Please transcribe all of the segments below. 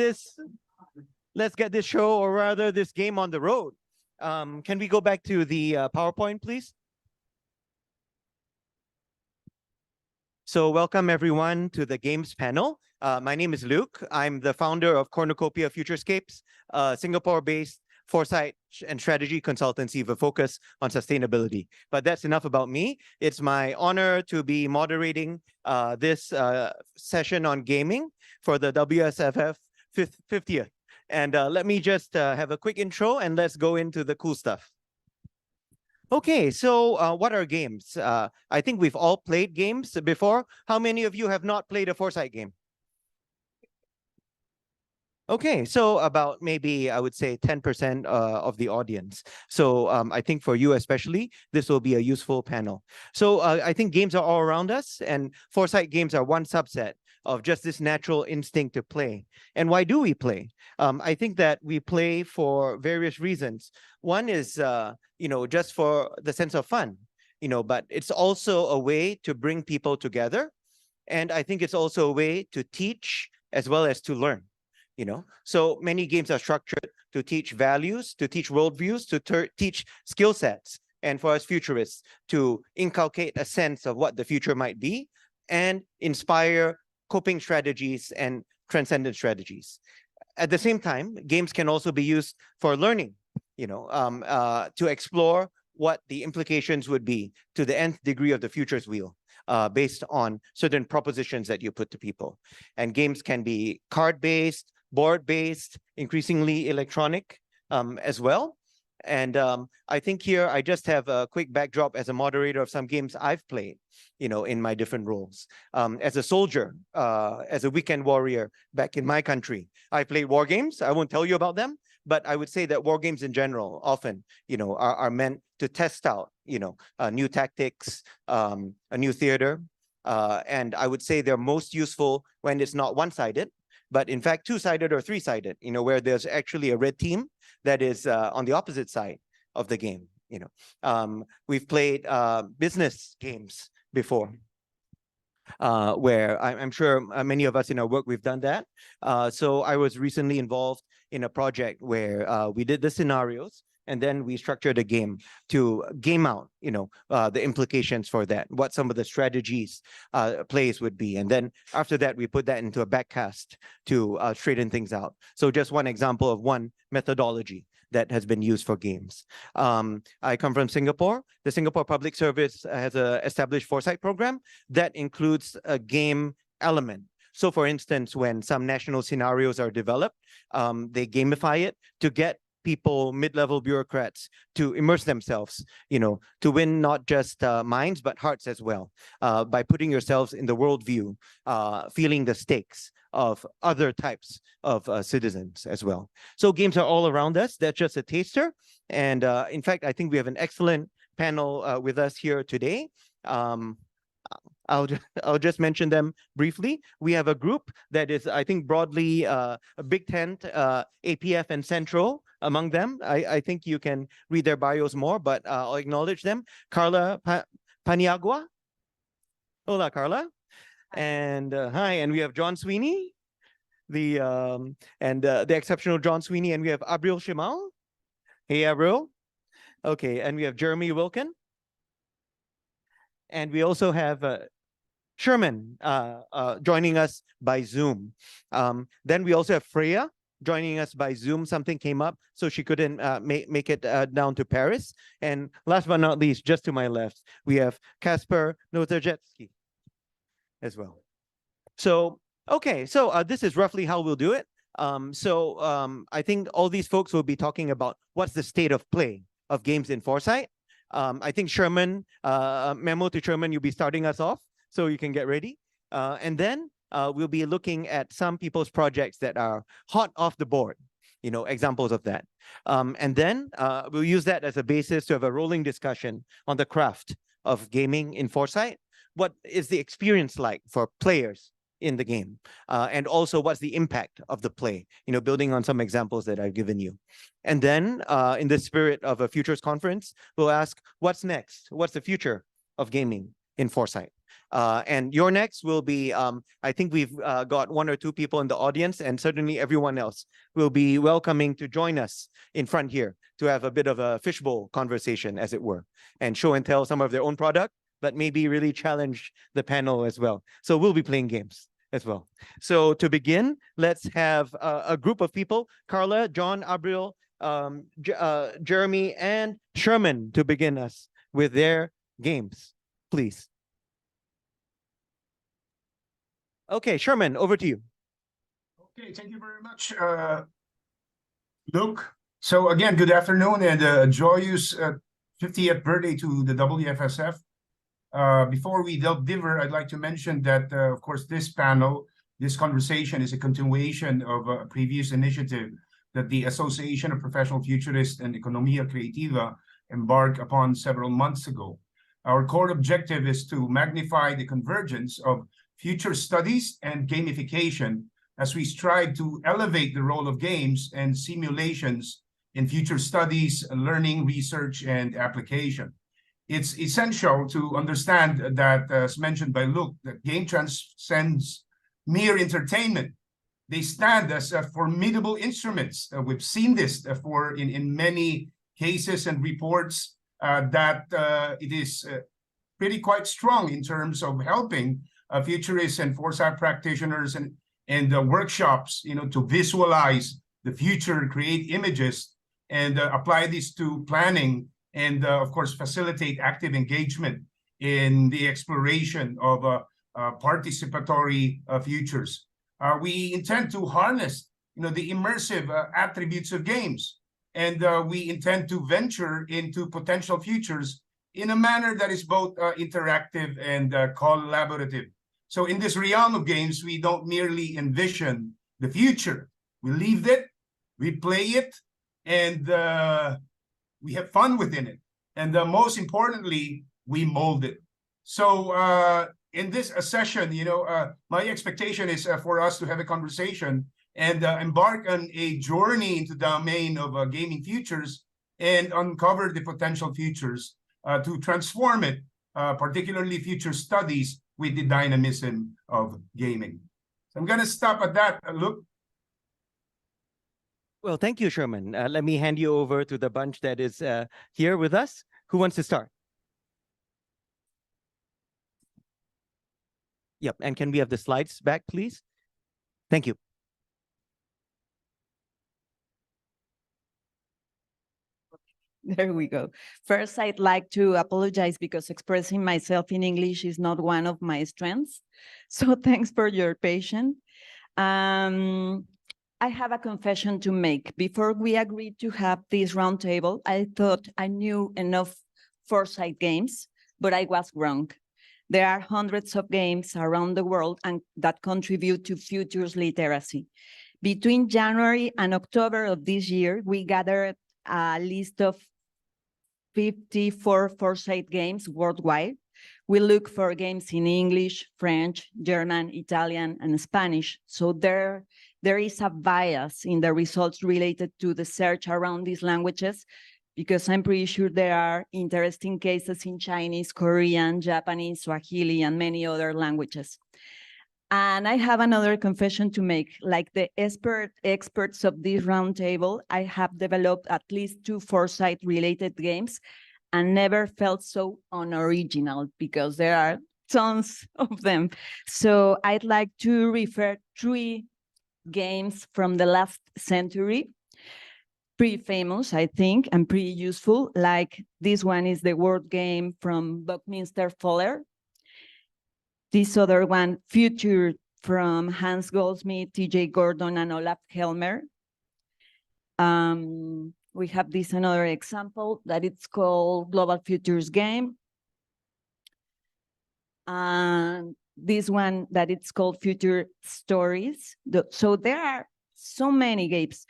this let's get this show, or rather this game, on the road. Can we go back to the PowerPoint, please? So welcome everyone to the games panel. My name is Luke. I'm the founder of Cornucopia Futurescapes, Singapore-based foresight and strategy consultancy with a focus on sustainability. But that's enough about me. It's my honor to be moderating this session on gaming for the WSFF 50th. And let me just have a quick intro and let's go into the cool stuff. Okay, so what are games? I think we've all played games before. How many of you have not played a Foresight game? Okay, so about maybe, I would say, 10% of the audience. So I think for you especially, this will be a useful panel. So I think games are all around us, and Foresight games are one subset of just this natural instinct to play. And why do we play? I think that we play for various reasons. One is, just for the sense of fun, but it's also a way to bring people together. And I think it's also a way to teach as well as to learn. So many games are structured to teach values, to teach worldviews, to teach skill sets, and for us futurists to inculcate a sense of what the future might be and inspire coping strategies and transcendent strategies. At the same time, games can also be used for learning, to explore what the implications would be to the nth degree of the future's wheel. Based on certain propositions that you put to people. And games can be card-based, board-based, increasingly electronic as well. And I think here I just have a quick backdrop as a moderator of some games I've played, in my different roles. As a soldier, as a weekend warrior back in my country, I played war games. I won't tell you about them, but I would say that war games in general often, are meant to test out, new tactics, a new theater. And I would say they're most useful when it's not one-sided, but in fact, two-sided or three-sided, where there's actually a red team that is on the opposite side of the game. We've played business games before. Where I'm sure many of us in our work, we've done that. So I was recently involved in a project where we did the scenarios and then we structured a game to game out, the implications for that, what some of the strategies plays would be. And then after that, we put that into a backcast to straighten things out. So just one example of one methodology that has been used for games. I come from Singapore. The Singapore Public Service has an established Foresight program that includes a game element. So for instance, when some national scenarios are developed, they gamify it to get people, mid-level bureaucrats, to immerse themselves, to win not just minds, but hearts as well, by putting yourselves in the worldview, feeling the stakes of other types of citizens as well. So games are all around us. That's just a taster. And in fact, I think we have an excellent panel with us here today. I'll just mention them briefly. We have a group that is, I think, broadly a Big Tent, APF, and Central among them. I think you can read their bios more, but I'll acknowledge them. Karla Paniagua. Hola, Karla. And hi, and we have John Sweeney, the exceptional John Sweeney, and we have Abril Chimal. Hey, Abril. Okay, and we have Jeremy Wilken. And we also have Shermon joining us by Zoom. Then we also have Freyja joining us by Zoom. Something came up, so she couldn't make it down to Paris. And last but not least, just to my left, we have Kacper Nosarzewski as well. So, okay, so this is roughly how we'll do it. I think all these folks will be talking about what's the state of play of games in Foresight. I think Shermon, memo to Shermon, you'll be starting us off, so you can get ready. And then we'll be looking at some people's projects that are hot off the board, examples of that. And then we'll use that as a basis to have a rolling discussion on the craft of gaming in Foresight. What is the experience like for players in the game? And also what's the impact of the play, building on some examples that I've given you. And then in the spirit of a futures conference, we'll ask what's next? What's the future of gaming in Foresight? And your next will be, I think we've got 1 or 2 people in the audience, and certainly everyone else will be welcoming to join us in front here to have a bit of a fishbowl conversation, as it were, and show and tell some of their own product, but maybe really challenge the panel as well. So we'll be playing games as well. So to begin, let's have a group of people, Karla, John, Abril, Jeremy, and Shermon to begin us with their games, please. Okay, Shermon, over to you. Okay, thank you very much, Luke. So again, good afternoon and a joyous 50th birthday to the WFSF. Before we delve deeper, I'd like to mention that, of course, this panel, this conversation is a continuation of a previous initiative that the Association of Professional Futurists and Economia Creativa embarked upon several months ago. Our core objective is to magnify the convergence of future studies and gamification as we strive to elevate the role of games and simulations in future studies, learning, research, and application. It's essential to understand that, as mentioned by Luke, that game transcends mere entertainment. They stand as formidable instruments. We've seen this in many cases and reports that it is pretty quite strong in terms of helping futurists and foresight practitioners and workshops, to visualize the future, create images, and apply this to planning, and of course facilitate active engagement in the exploration of participatory futures. We intend to harness, the immersive attributes of games, and we intend to venture into potential futures in a manner that is both interactive and collaborative. So in this realm of games, we don't merely envision the future. We live it, we play it, and we have fun within it. And most importantly, we mold it. So in this session, my expectation is for us to have a conversation and embark on a journey into the domain of gaming futures and uncover the potential futures to transform it, particularly future studies, with the dynamism of gaming. So I'm going to stop at that, Luke. Well, thank you, Shermon. Let me hand you over to the bunch that is here with us. Who wants to start? Yep, and can we have the slides back, please? Thank you. There we go. First, I'd like to apologize because expressing myself in English is not one of my strengths. So thanks for your patience. I have a confession to make. Before we agreed to have this roundtable, I thought I knew enough Foresight games, but I was wrong. There are hundreds of games around the world and that contribute to futures literacy. Between January and October of this year, we gathered a list of 54 Foresight games worldwide. We look for games in English, French, German, Italian, and Spanish. So there is a bias in the results related to the search around these languages, because I'm pretty sure there are interesting cases in Chinese, Korean, Japanese, Swahili, and many other languages. And I have another confession to make. Like the experts of this roundtable, I have developed at least 2 Foresight-related games and never felt so unoriginal because there are tons of them. So I'd like to refer 3 games from the last century. Pretty famous, I think, and pretty useful. Like this one is the word game from Buckminster Fuller. This other one, Future, from Hans Goldsmith, T.J. Gordon, and Olaf Helmer. We have this another example that it's called Global Futures Game. And this one that it's called Future Stories. So there are so many games.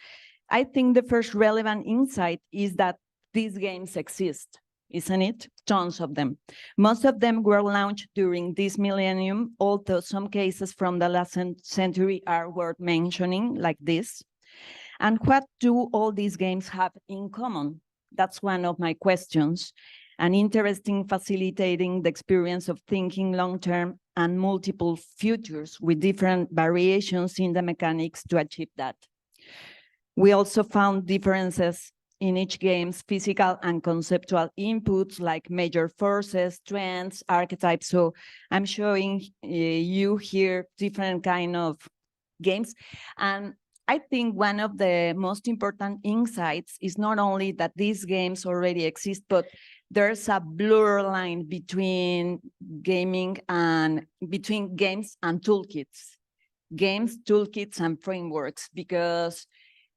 I think the first relevant insight is that these games exist, isn't it? Tons of them. Most of them were launched during this millennium, although some cases from the last century are worth mentioning, like this. And what do all these games have in common? That's one of my questions. and interesting facilitating the experience of thinking long-term and multiple futures with different variations in the mechanics to achieve that. We also found differences in each game's physical and conceptual inputs like major forces, trends, archetypes. So I'm showing you here different kind of games. And I think one of the most important insights is not only that these games already exist, but there's a blur line between gaming and between games and toolkits, and frameworks, because,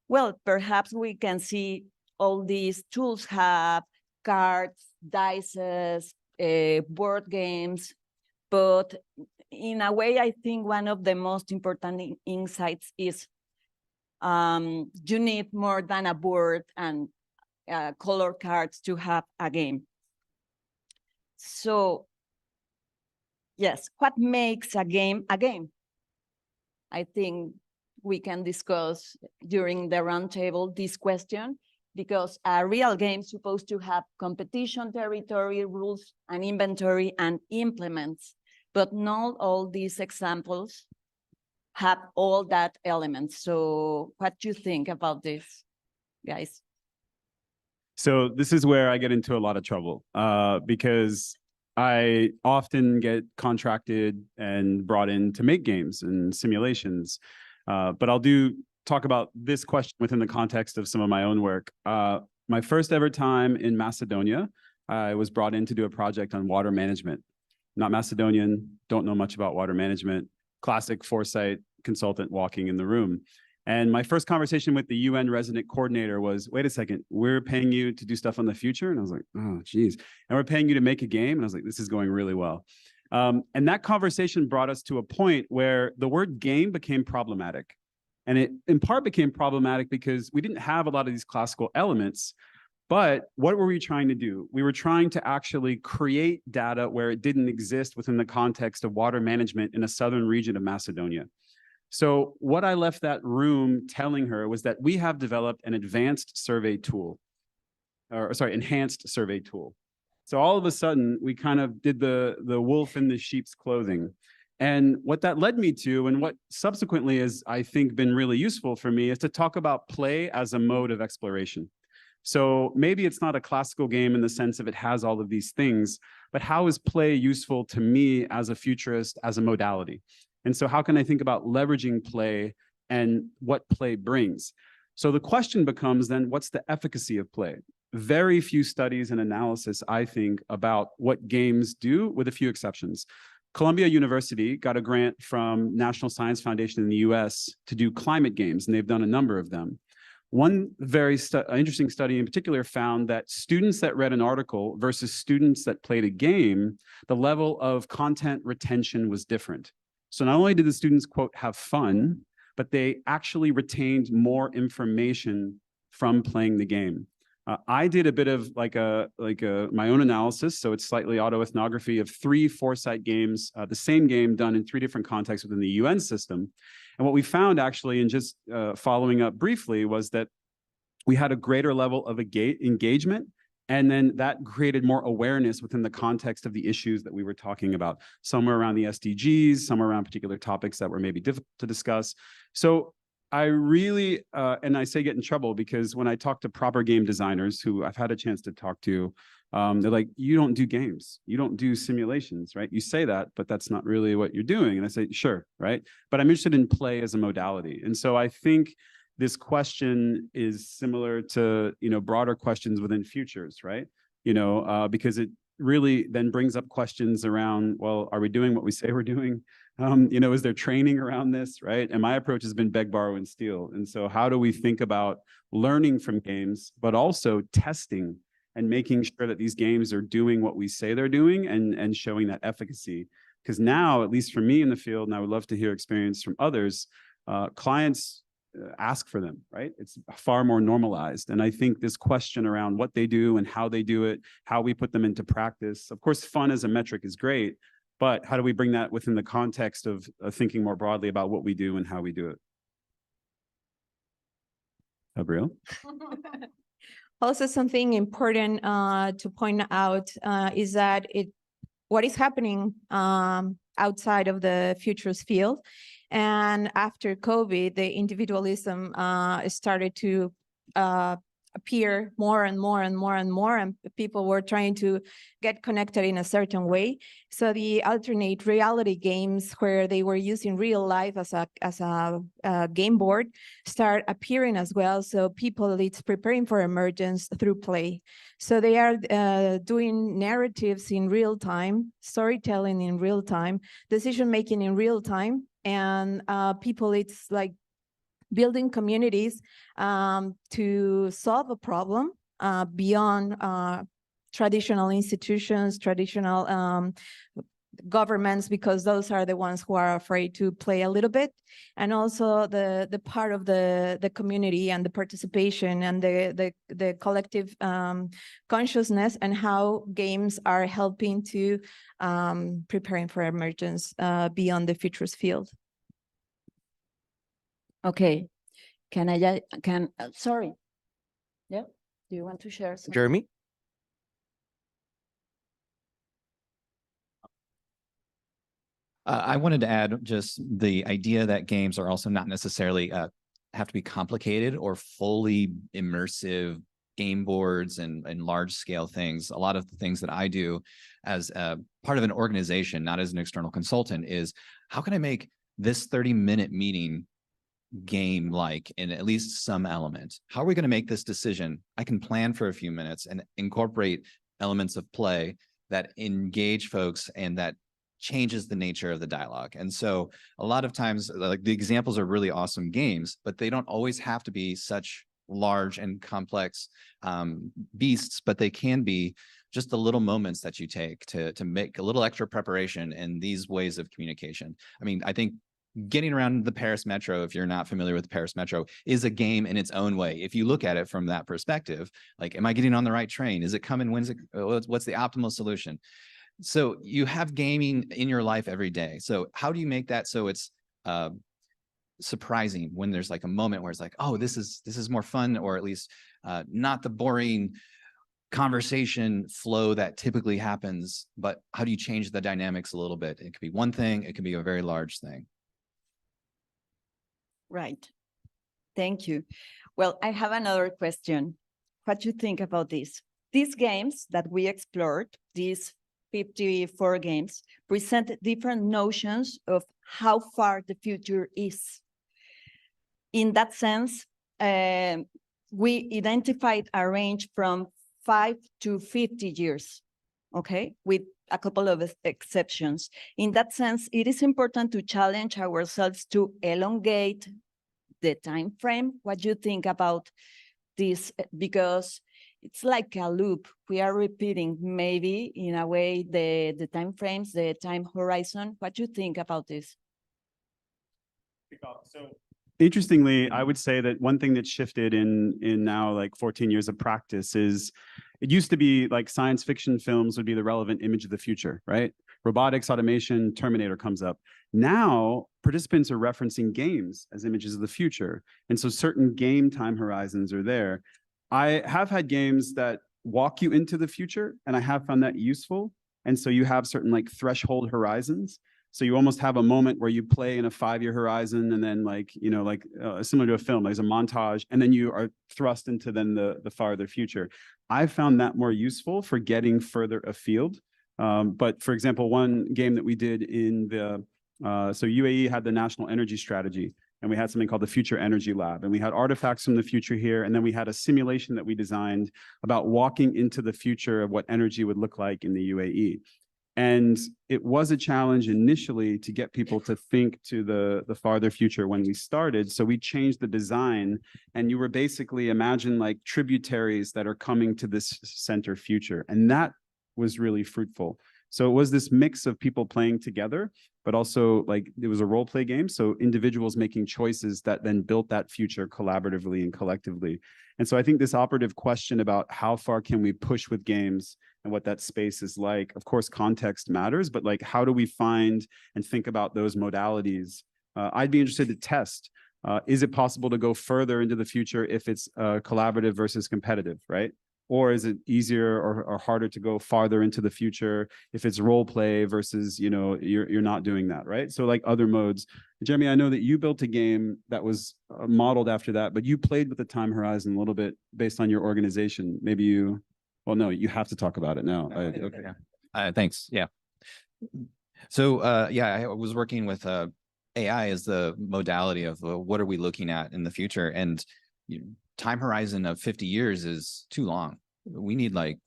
well, perhaps we can see all these tools have cards, dice, board games, but in a way, I think one of the most important insights is you need more than a board and color cards to have a game. So, yes, what makes a game a game? I think we can discuss during the roundtable this question, because a real game is supposed to have competition, territory, rules, and inventory and implements, but not all these examples have all that elements. So what do you think about this, guys? So this is where I get into a lot of trouble because I often get contracted and brought in to make games and simulations, but I'll talk about this question within the context of some of my own work. My first ever time in Macedonia, I was brought in to do a project on water management. Not Macedonian, don't know much about water management, classic Foresight consultant walking in the room. And my first conversation with the UN resident coordinator was, wait a second, we're paying you to do stuff on the future? And I was like, oh, geez. And we're paying you to make a game? And I was like, this is going really well. And that conversation brought us to a point where the word game became problematic. And it in part became problematic because we didn't have a lot of these classical elements. But what were we trying to do? We were trying to actually create data where it didn't exist within the context of water management in a southern region of Macedonia. So what I left that room telling her was that we have developed an enhanced survey tool. So all of a sudden, we kind of did the wolf in the sheep's clothing. And what that led me to, and what subsequently has, I think, been really useful for me, is to talk about play as a mode of exploration. So maybe it's not a classical game in the sense of it has all of these things, but how is play useful to me as a futurist, as a modality? And so how can I think about leveraging play and what play brings? So the question becomes then, what's the efficacy of play? Very few studies and analysis, I think, about what games do, with a few exceptions. Columbia University got a grant from National Science Foundation in the US to do climate games, and they've done a number of them. One very interesting study in particular found that students that read an article versus students that played a game, the level of content retention was different. So not only did the students, quote, have fun, but they actually retained more information from playing the game. I did a bit of my own analysis, so it's slightly autoethnography of 3 Foresight games, the same game done in 3 different contexts within the UN system. And what we found actually, and just following up briefly, was that we had a greater level of engagement, and then that created more awareness within the context of the issues that we were talking about, somewhere around the SDGs, somewhere around particular topics that were maybe difficult to discuss. So I really, and I say get in trouble because when I talk to proper game designers who I've had a chance to talk to, they're like, you don't do games, you don't do simulations, right? You say that, but that's not really what you're doing. And I say, sure, right? But I'm interested in play as a modality. And so I think this question is similar to, broader questions within futures, right? Because it really then brings up questions around, well, are we doing what we say we're doing? Is there training around this, right? And my approach has been beg, borrow, and steal. And so how do we think about learning from games, but also testing and making sure that these games are doing what we say they're doing and showing that efficacy? Because now, at least for me in the field, and I would love to hear experience from others, clients ask for them, right? It's far more normalized. And I think this question around what they do and how they do it, how we put them into practice, of course, fun as a metric is great, but how do we bring that within the context of thinking more broadly about what we do and how we do it? Abril? Also, something important to point out is that what is happening outside of the futures field, and after COVID, the individualism started to appear more and more and more and more, and people were trying to get connected in a certain way. So the alternate reality games, where they were using real life as a game board, start appearing as well. So people, it's preparing for emergence through play. So they are doing narratives in real time, storytelling in real time, decision making in real time, and people, it's like building communities to solve a problem beyond traditional institutions, traditional governments, because those are the ones who are afraid to play a little bit, and also the part of the community and the participation and the collective consciousness, and how games are helping to preparing for emergence beyond the futures field. Okay, sorry. Yeah, do you want to share something? Jeremy? I wanted to add just the idea that games are also not necessarily have to be complicated or fully immersive game boards and large scale things. A lot of the things that I do as part of an organization, not as an external consultant, is how can I make this 30-minute meeting game-like in at least some element? How are we going to make this decision? I can plan for a few minutes and incorporate elements of play that engage folks and that changes the nature of the dialogue. And so a lot of times, like, the examples are really awesome games, but they don't always have to be such large and complex beasts, but they can be just the little moments that you take to make a little extra preparation in these ways of communication. I mean, I think getting around the Paris Metro, if you're not familiar with the Paris Metro, is a game in its own way. If you look at it from that perspective, like, am I getting on the right train? Is it coming? When's it? What's the optimal solution? So you have gaming in your life every day. So how do you make that so it's surprising when there's like a moment where it's like, oh, this is more fun, or at least not the boring conversation flow that typically happens, but how do you change the dynamics a little bit? It could be one thing, it could be a very large thing. Right. Thank you. Well, I have another question. What do you think about this? These games that we explored, these 54 games, present different notions of how far the future is. In that sense, we identified a range from 5 to 50 years, okay, with a couple of exceptions. In that sense, it is important to challenge ourselves to elongate the time frame. What do you think about this? Because it's like a loop. We are repeating, maybe in a way, the time frames, the time horizon. What do you think about this? So interestingly, I would say that one thing that shifted in now like 14 years of practice is, it used to be like science fiction films would be the relevant image of the future, right? Robotics, automation, Terminator comes up. Now, participants are referencing games as images of the future. And so certain game time horizons are there. I have had games that walk you into the future, and I have found that useful. And so you have certain like threshold horizons. So you almost have a moment where you play in a 5-year horizon, and then like, you know, like similar to a film, there's a montage, and then you are thrust into then the farther future. I found that more useful for getting further afield. But for example, one game that we did in the, so UAE had the National Energy Strategy, and we had something called the Future Energy Lab, and we had artifacts from the future here, and then we had a simulation that we designed about walking into the future of what energy would look like in the UAE. And it was a challenge initially to get people to think to the farther future when we started. So we changed the design, and you were basically, imagine like tributaries that are coming to this center future. And that was really fruitful. So it was this mix of people playing together, but also like it was a role play game. So individuals making choices that then built that future collaboratively and collectively. And so I think this operative question about how far can we push with games and what that space is like, of course, context matters, but like, how do we find and think about those modalities? I'd be interested to test Is it possible to go further into the future if it's collaborative versus competitive, right? Or is it easier or harder to go farther into the future if it's role play versus, you know, you're not doing that, right? So like other modes. Jeremy, I know that you built a game that was modeled after that, but you played with the time horizon a little bit based on your organization. Maybe you, well, no, you have to talk about it now. Okay. Thanks. Yeah. So yeah, I was working with AI as the modality of what are we looking at in the future, and time horizon of 50 years is too long. We need like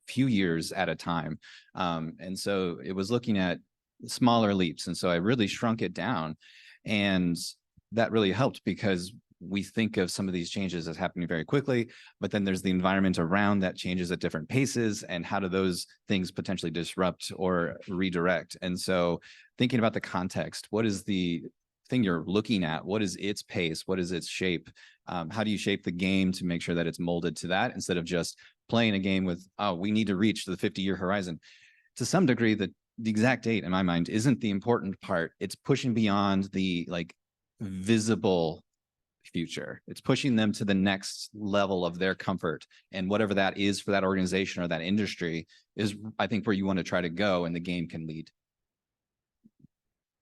few years at a time. And so it was looking at smaller leaps. And so I really shrunk it down, and that really helped because we think of some of these changes as happening very quickly, but then there's the environment around that changes at different paces, and how do those things potentially disrupt or redirect? And so thinking about the context, what is the thing you're looking at? What is its pace? What is its shape? How do you shape the game to make sure that it's molded to that, instead of just playing a game with, oh, we need to reach the 50-year horizon? To some degree, the exact date in my mind isn't the important part. It's pushing beyond the like visible future. It's pushing them to the next level of their comfort, and whatever that is for that organization or that industry is, I think, where you want to try to go, and the game can lead.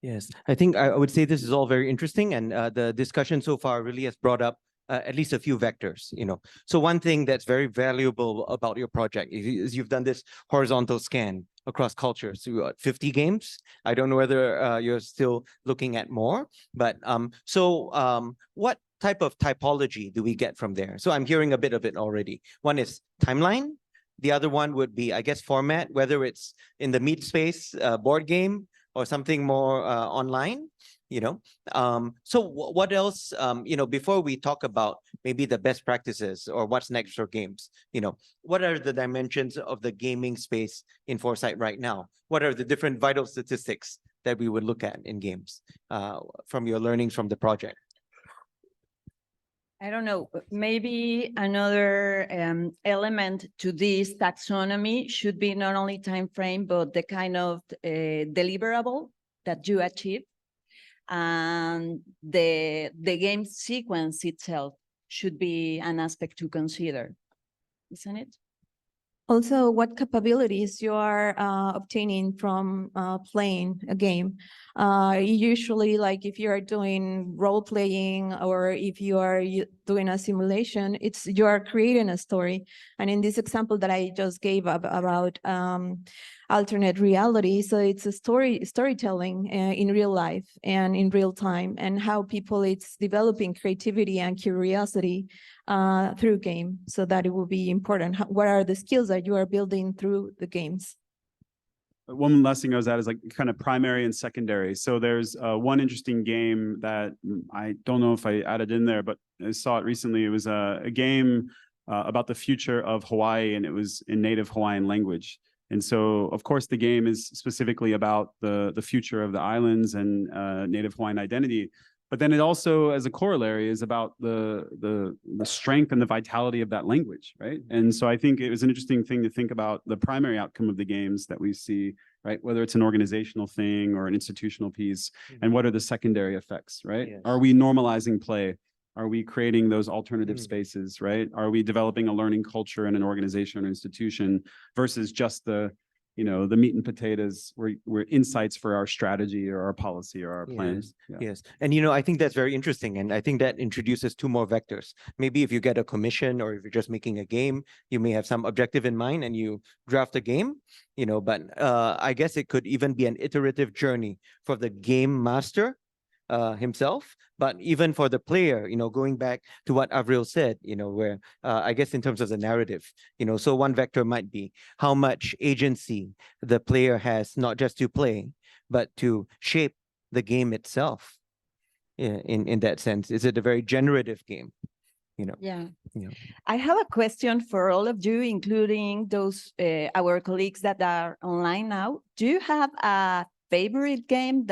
Yes, I think I would say this is all very interesting, and the discussion so far really has brought up at least a few vectors, you know. So one thing that's very valuable about your project is you've done this horizontal scan across cultures. So you got 50 games. I don't know whether you're still looking at more, but what type of typology do we get from there? So I'm hearing a bit of it already. One is timeline. The other one would be, I guess, format, whether it's in the meat space, board game, or something more online, you know. So what else, you know, before we talk about maybe the best practices or what's next for games, you know, what are the dimensions of the gaming space in Foresight right now? What are the different vital statistics that we would look at in games from your learnings from the project? I don't know, maybe another element to this taxonomy should be not only time frame, but the kind of deliverable that you achieve, and the game sequence itself should be an aspect to consider, isn't it? Also, what capabilities you are obtaining from playing a game. Usually, like if you are doing role playing or if you are doing a simulation, you are creating a story. And in this example that I just gave about alternate reality, so it's a storytelling in real life and in real time, and how people it's developing creativity and curiosity through game, so that it will be important. What are the skills that you are building through the games? One last thing I was at is like kind of primary and secondary. So there's one interesting game that I don't know if I added in there, but I saw it recently. It was a game about the future of Hawaii, and it was in native Hawaiian language. And so, of course, the game is specifically about the future of the islands and native Hawaiian identity. But then it also, as a corollary, is about the strength and the vitality of that language, right? And so I think it was an interesting thing to think about the primary outcome of the games that we see, right? Whether it's an organizational thing or an institutional piece, and what are the secondary effects, right? Yes. Are we normalizing play? Are we creating those alternative spaces, right? Are we developing a learning culture in an organization or institution versus just the, you know, the meat and potatoes were insights for our strategy or our policy or our plans. Yes. And, you know, I think that's very interesting. And I think that introduces two more vectors. Maybe if you get a commission or if you're just making a game, you may have some objective in mind and you draft a game, you know, but I guess it could even be an iterative journey for the game master himself, but even for the player, you know, going back to what Abril said, you know, where I guess in terms of the narrative, you know, so one vector might be how much agency the player has, not just to play, but to shape the game itself. In that sense, is it a very generative game? You know. Yeah. You know. I have a question for all of you, including those our colleagues that are online now. Do you have a favorite game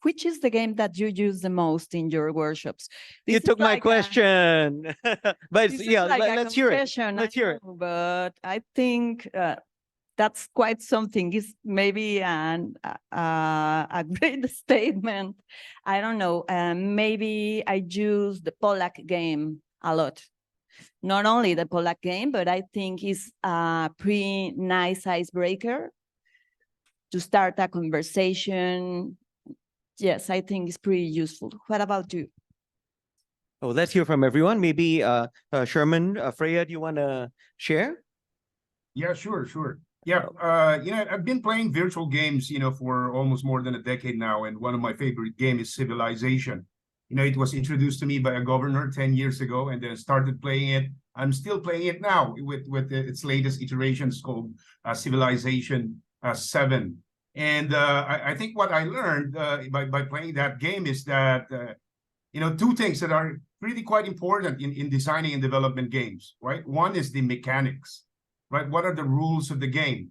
which is the game that you use the most in your workshops? You took my question. But This yeah, is like let's hear it. confession, Let's hear it. But I think that's quite something. It's maybe a great statement. I don't know. Maybe I use the Polak game a lot. Not only the Polak game, but I think it's a pretty nice icebreaker to start a conversation. Yes, I think it's pretty useful. What about you? Oh, let's hear from everyone. Maybe Shermon, Freyja, do you want to share? Yeah, sure. Yeah, I've been playing virtual games, for almost more than a decade now, and one of my favorite games is Civilization. It was introduced to me by a governor 10 years ago, and then started playing it. I'm still playing it now with its latest iterations called Civilization 7. And I think what I learned by playing that game is that, two things that are really quite important in designing and development games, right? One is the mechanics, right? What are the rules of the game?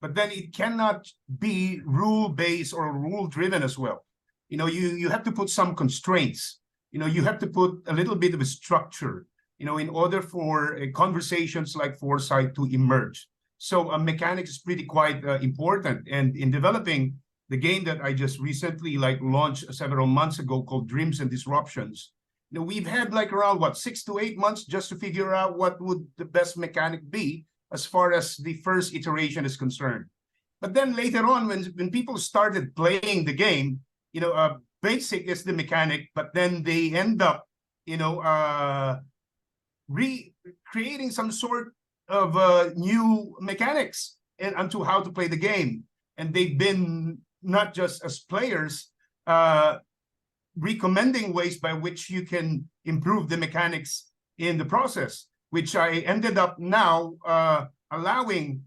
But then it cannot be rule-based or rule-driven as well. You have to put some constraints. You have to put a little bit of a structure, in order for conversations like Foresight to emerge. So mechanics is pretty quite important. And in developing the game that I just recently launched several months ago called Dreams and Disruptions, we've had around 6 to 8 months just to figure out what would the best mechanic be as far as the first iteration is concerned. But then later on, when people started playing the game, basic is the mechanic, but then they end up, recreating some sort of new mechanics and onto how to play the game. And they've been not just as players, recommending ways by which you can improve the mechanics in the process, which I ended up now allowing,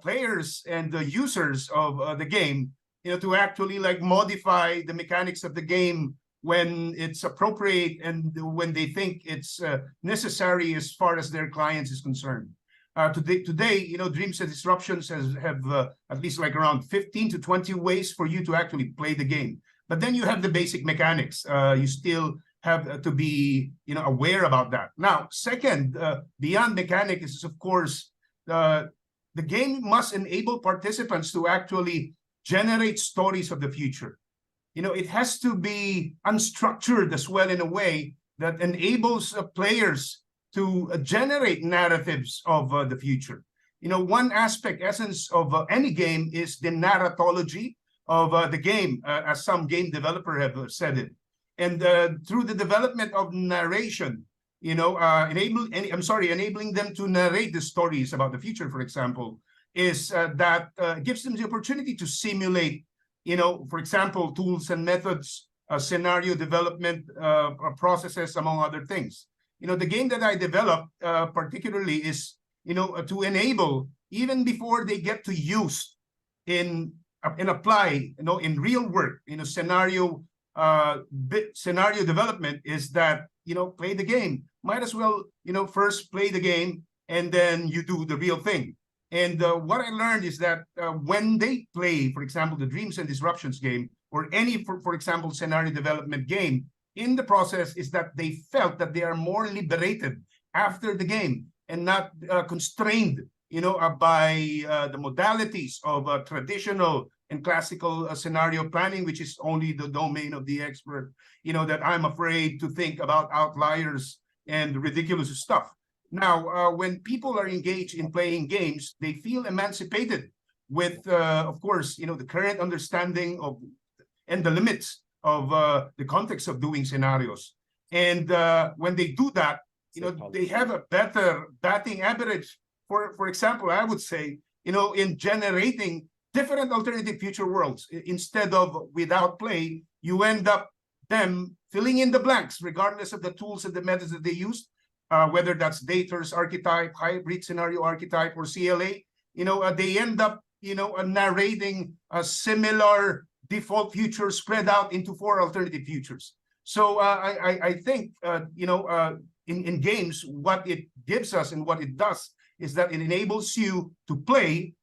players and the users of the game, to actually modify the mechanics of the game when it's appropriate and when they think it's necessary as far as their clients is concerned. Today, Dreams and Disruptions have at least around 15 to 20 ways for you to actually play the game. But then you have the basic mechanics. You still have to be, aware about that. Now, second, beyond mechanics is, of course, the game must enable participants to actually generate stories of the future. It has to be unstructured as well in a way that enables players to generate narratives of the future. One essence of any game is the narratology of the game, as some game developer have said it. And through the development of narration, enabling them to narrate the stories about the future, for example, is that gives them the opportunity to simulate, for example, tools and methods, scenario development processes, among other things. The game that I developed particularly is, to enable, even before they get to use and apply, in real work, scenario development is that, play the game. Might as well, first play the game and then you do the real thing. And what I learned is that when they play, for example, the Dreams and Disruptions game, or any, for example, scenario development game, in the process is that they felt that they are more liberated after the game and not constrained, by the modalities of traditional and classical scenario planning, which is only the domain of the expert, that I'm afraid to think about outliers and ridiculous stuff. Now, when people are engaged in playing games, they feel emancipated with, of course, the current understanding of and the limits of the context of doing scenarios. And when they do that, they have a better batting average. For example, I would say, in generating different alternative future worlds. Instead of without play, you end up them filling in the blanks, regardless of the tools and the methods that they use. Whether that's Dater's archetype, hybrid scenario archetype, or CLA, they end up, narrating a similar default future spread out into 4 alternative futures. So I think, in games, what it gives us and what it does is that it enables you to play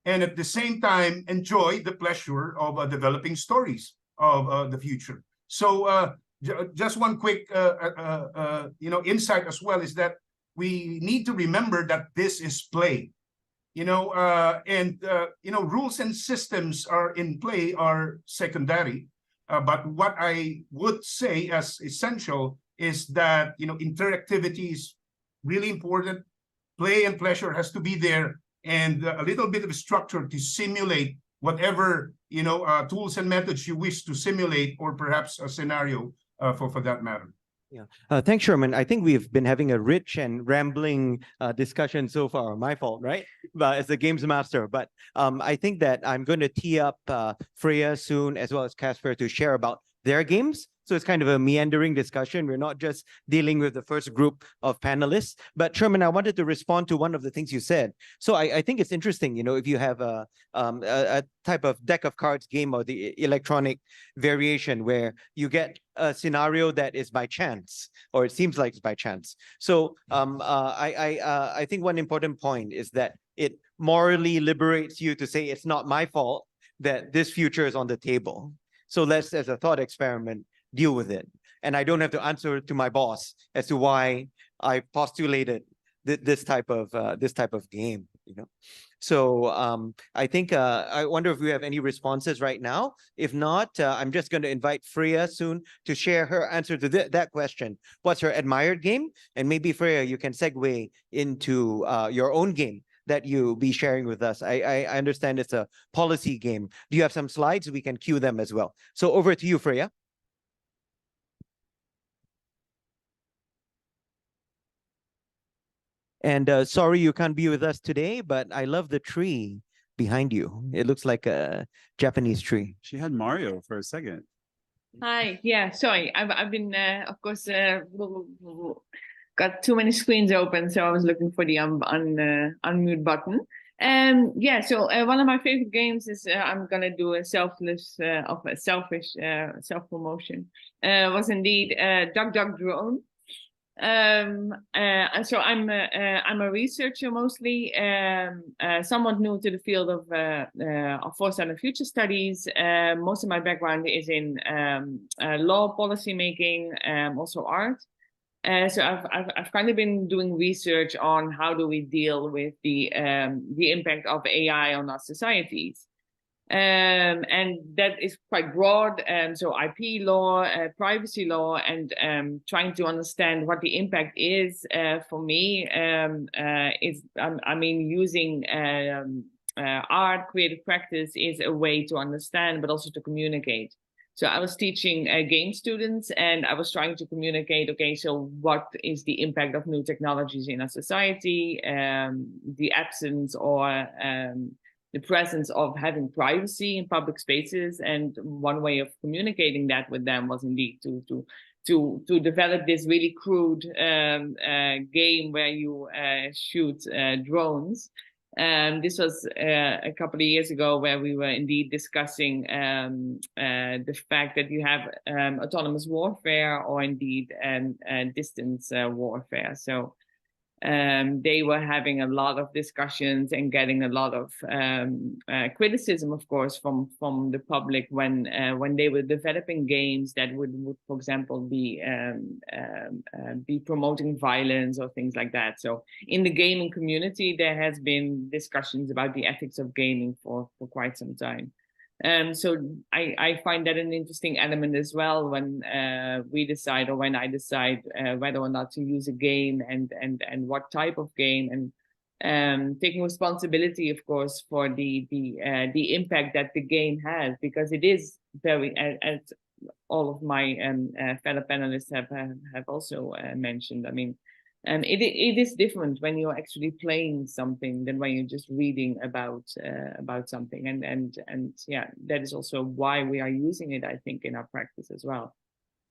and at the same time enjoy the pleasure of developing stories of the future. So just one quick, insight as well is that we need to remember that this is play. rules and systems are in play are secondary. But what I would say as essential is that, interactivity is really important. Play and pleasure has to be there, and a little bit of structure to simulate whatever, tools and methods you wish to simulate, or perhaps a scenario for that matter. Yeah. Thanks, Sherman. I think we've been having a rich and rambling discussion so far. My fault, right? But as the games master. But I think that I'm going to tee up Freyja soon, as well as Kacper, to share about their games. So it's kind of a meandering discussion. We're not just dealing with the first group of panelists. But Sherman, I wanted to respond to one of the things you said. So I think it's interesting, if you have a type of deck of cards game, or the electronic variation, where you get a scenario that is by chance, or it seems like it's by chance. So I think one important point is that it morally liberates you to say it's not my fault that this future is on the table. So let's, as a thought experiment, deal with it. And I don't have to answer to my boss as to why I postulated this type of game, So I think I wonder if we have any responses right now. If not, I'm just going to invite Freyja soon to share her answer to that question. What's her admired game? And maybe Freyja, you can segue into your own game that you'll be sharing with us. I understand it's a policy game. Do you have some slides? We can cue them as well. So over to you, Freyja. And sorry you can't be with us today, but I love the tree behind you. It looks like a Japanese tree. She had Mario for a second. Hi, yeah, sorry. I've been, of course, got too many screens open, so I was looking for the unmute button. So one of my favorite games is I'm gonna do a selfish self-promotion. Was indeed Duck Duck Drone. So I'm a researcher mostly, somewhat new to the field of foresight and future studies. Most of my background is in law, policy making, also art. So I've kind of been doing research on how do we deal with the impact of AI on our societies. And that is quite broad. So IP law, privacy law, and trying to understand what the impact is for me is, using art, creative practice is a way to understand, but also to communicate. So I was teaching game students, and I was trying to communicate, okay, so what is the impact of new technologies in our society, the absence or the presence of having privacy in public spaces. And one way of communicating that with them was indeed to develop this really crude game where you shoot drones. This was a couple of years ago, where we were indeed discussing the fact that you have autonomous warfare, or indeed distance warfare. So they were having a lot of discussions and getting a lot of criticism, of course, from the public when they were developing games that would for example, be promoting violence or things like that. So in the gaming community, there has been discussions about the ethics of gaming for quite some time. So I find that an interesting element as well when we decide, or when I decide whether or not to use a game, and what type of game, and taking responsibility, of course, for the impact that the game has, because it is very, as all of my fellow panelists have also mentioned. I mean, it is different when you're actually playing something than when you're just reading about something, and yeah, that is also why we are using it, I think, in our practice as well.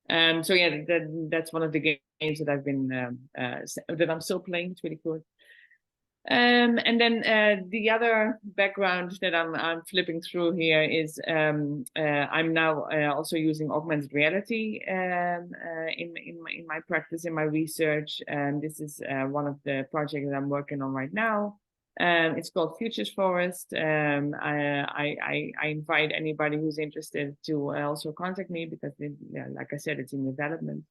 So yeah, that's one of the games that I've been that I'm still playing. It's really cool. And then the other background that I'm flipping through here is I'm now also using augmented reality in my practice, in my research. This is one of the projects that I'm working on right now. It's called Futures Forest. I invite anybody who's interested to also contact me, because like I said, it's in development.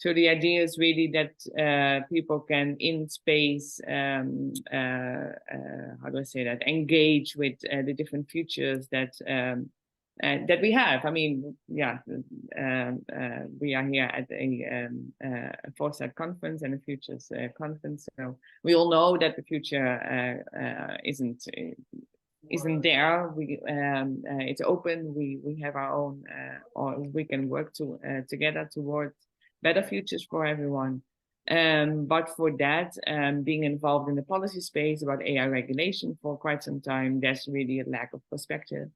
So the idea is really that people can in space, how do I say that, engage with the different futures that we have. I mean, yeah, we are here at a Foresight conference and a futures conference. So we all know that the future isn't there. It's open. We have our own, or we can work together towards better futures for everyone. But for that, being involved in the policy space about AI regulation for quite some time, there's really a lack of perspective.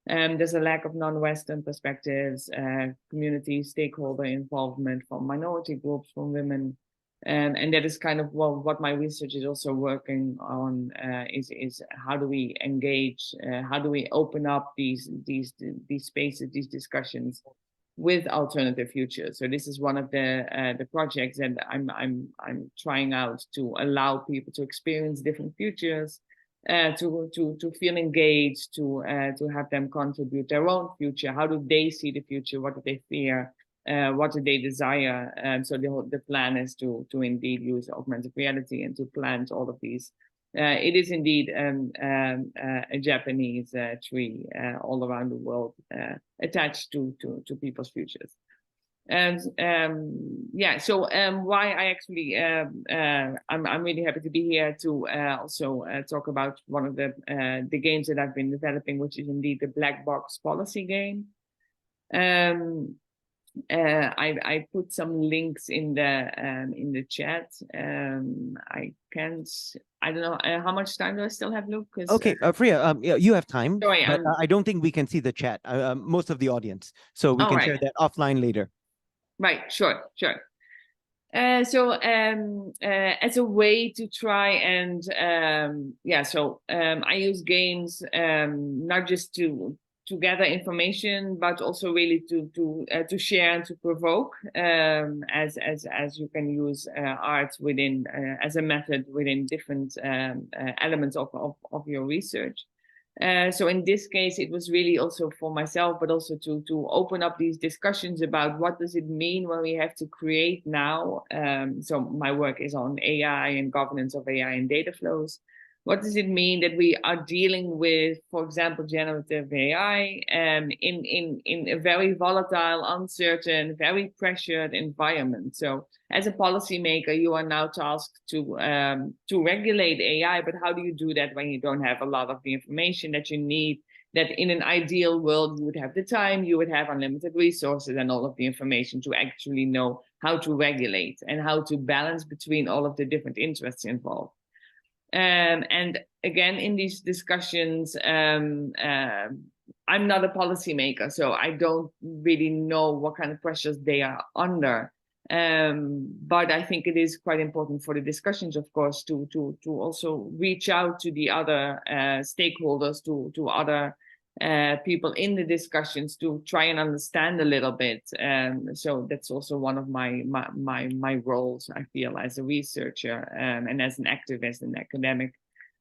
There's a lack of non-Western perspectives, community stakeholder involvement from minority groups, from women. And that is kind of what my research is also working on, is how do we engage, how do we open up these spaces, these discussions with alternative futures. So this is one of the projects that I'm trying out to allow people to experience different futures, to feel engaged, to have them contribute their own future. How do they see the future? What do they fear? What do they desire? So the plan is to indeed use augmented reality and to plant all of these. It is indeed a Japanese tree all around the world, attached to people's futures. And yeah, so why I actually I'm really happy to be here to also talk about one of the games that I've been developing, which is indeed the black box policy game. I put some links in the chat. I don't know how much time do I still have, Luke? Okay, Freyja, yeah, you have time, sorry, but I don't think we can see the chat. Most of the audience, so we can share that offline later. Right, sure. So as a way to try and I use games not just to gather information, but also really to share and to provoke, as you can use art within as a method within different elements of your research. So in this case, it was really also for myself, but also to open up these discussions about what does it mean when we have to create now. So my work is on AI and governance of AI and data flows. What does it mean that we are dealing with, for example, generative AI in a very volatile, uncertain, very pressured environment? So as a policymaker, you are now tasked to regulate AI, but how do you do that when you don't have a lot of the information that you need? That in an ideal world, you would have the time, you would have unlimited resources and all of the information to actually know how to regulate and how to balance between all of the different interests involved. And again, in these discussions, I'm not a policymaker, so I don't really know what kind of pressures they are under. But I think it is quite important for the discussions, of course, to also reach out to the other stakeholders, to other people in the discussions, to try and understand a little bit. So that's also one of my roles, I feel, as a researcher and as an activist and academic,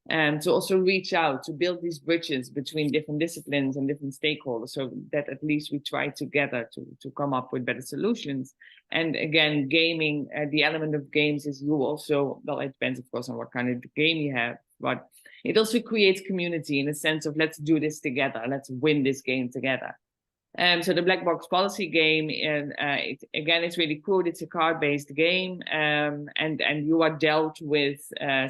to also reach out, to build these bridges between different disciplines and different stakeholders, so that at least we try together to come up with better solutions. And again, gaming, the element of games is you also, well, it depends, of course, on what kind of game you have, but it also creates community in a sense of let's do this together, let's win this game together. So the black box policy game, it's really cool. It's a card-based game, and you are dealt with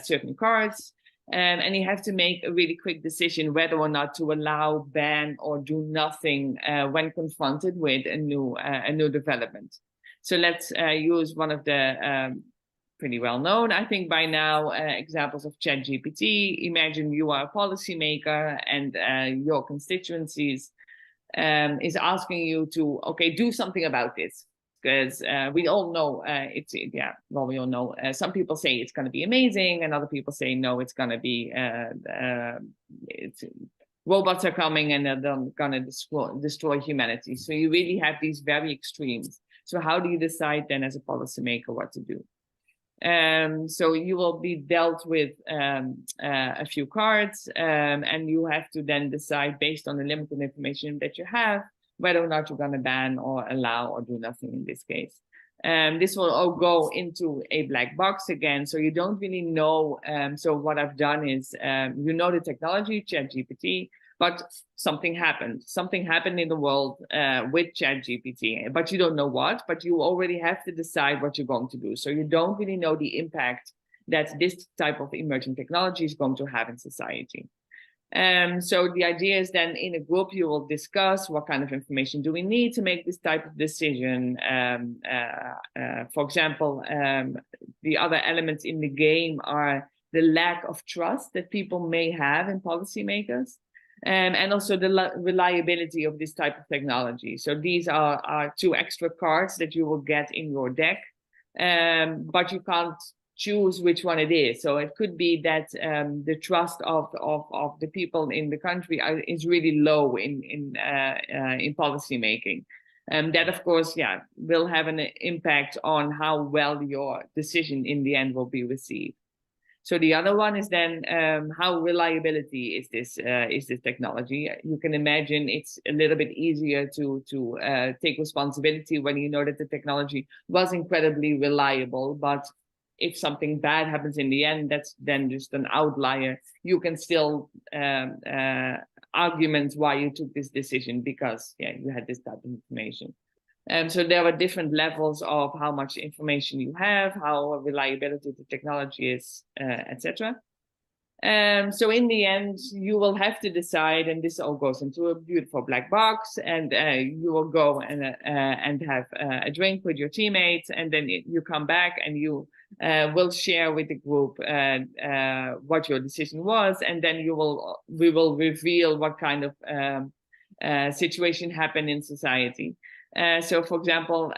certain cards, and you have to make a really quick decision whether or not to allow, ban, or do nothing when confronted with a new development. So let's use one of the pretty well known, I think by now, examples of ChatGPT. Imagine you are a policymaker and your constituencies is asking you to, okay, do something about this. Because we all know we all know. Some people say it's going to be amazing, and other people say no, it's going to be robots are coming and they're going to destroy humanity. So you really have these very extremes. So how do you decide then as a policymaker what to do? So you will be dealt with a few cards, and you have to then decide based on the limited information that you have whether or not you're going to ban or allow or do nothing in this case. This will all go into a black box again, so you don't really know. So what I've done is, you know the technology, ChatGPT, but something happened. Something happened in the world with ChatGPT, but you don't know what, but you already have to decide what you're going to do. So you don't really know the impact that this type of emerging technology is going to have in society. So the idea is then in a group, you will discuss what kind of information do we need to make this type of decision. For example, the other elements in the game are the lack of trust that people may have in policymakers, and also the reliability of this type of technology. So these are two extra cards that you will get in your deck, but you can't choose which one it is. So it could be that the trust of the people in the country is really low in policy making. That, of course, will have an impact on how well your decision in the end will be received. So the other one is then how reliability is this technology. You can imagine it's a little bit easier to take responsibility when you know that the technology was incredibly reliable, but if something bad happens in the end, that's then just an outlier. You can still argument why you took this decision because you had this type of information. So there are different levels of how much information you have, how reliability the technology is, etc. So in the end, you will have to decide, and this all goes into a beautiful black box, and you will go and have a drink with your teammates, and then you come back and you will share with the group what your decision was, and then we will reveal what kind of situation happened in society. So, for example,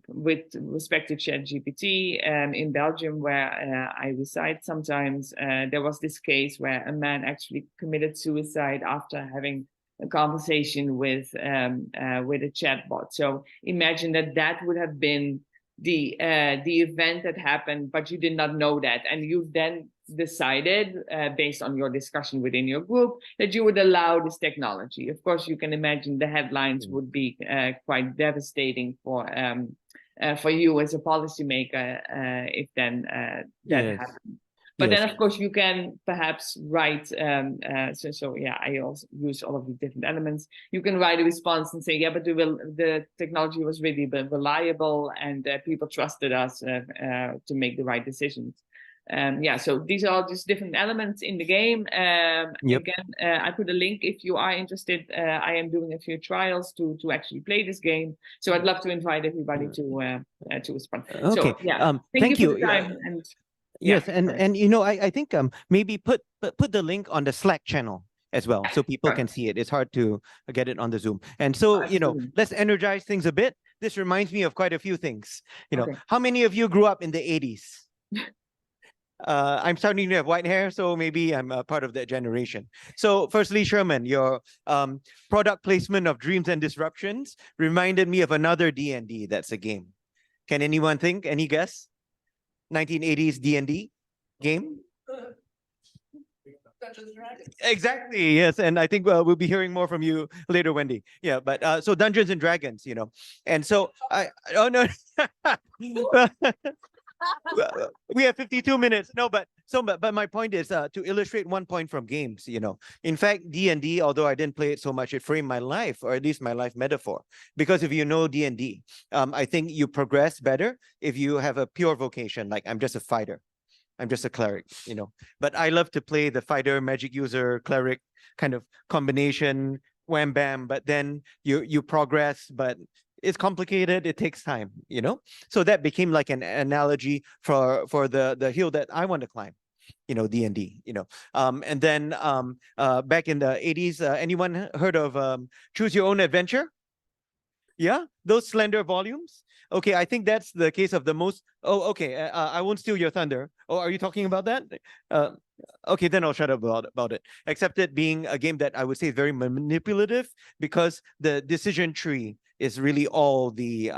with respect to ChatGPT, in Belgium, where I reside sometimes, there was this case where a man actually committed suicide after having a conversation with a chatbot. So imagine that would have been the event that happened, but you did not know that, and you then decided based on your discussion within your group that you would allow this technology. Of course, you can imagine the headlines would be quite devastating for you as a policymaker if then that happened. But then, of course, you can perhaps write. I also use all of the different elements. You can write a response and say, yeah, but the technology was really reliable, and people trusted us to make the right decisions. So these are just different elements in the game. Again, I put a link if you are interested. I am doing a few trials to actually play this game. So I'd love to invite everybody to respond. Okay. So thank you for the time. And yes, and you know, I think maybe put the link on the Slack channel as well, so people can see it. It's hard to get it on the Zoom. And so, you know, let's energize things a bit. This reminds me of quite a few things. You know, how many of you grew up in the 80s? I'm starting to have white hair, so maybe I'm a part of that generation. So firstly, Shermon, your product placement of Dreams and Disruptions reminded me of another D&D that's a game. Can anyone think? Any guess? 1980s D&D game? Dungeons and Dragons. Exactly, yes. And I think we'll be hearing more from you later, Wendy. Yeah, but so Dungeons and Dragons, you know. And so we have 52 minutes. No, but my point is to illustrate one point from games, you know. In fact, D&D, although I didn't play it so much, it framed my life, or at least my life metaphor. Because if you know D&D, I think you progress better if you have a pure vocation, like I'm just a fighter. I'm just a cleric, you know. But I love to play the fighter, magic user, cleric kind of combination, wham bam, but then you progress, but it's complicated, it takes time, you know? So that became like an analogy for the hill that I want to climb, you know, D&D, you know. And then back in the 80s, anyone heard of Choose Your Own Adventure? Yeah, those slender volumes. Okay, I think that's the case of the most. Oh, okay. I won't steal your thunder. Oh, are you talking about that? Okay, then I'll shut up about it. Except it being a game that I would say is very manipulative, because the decision tree is really all the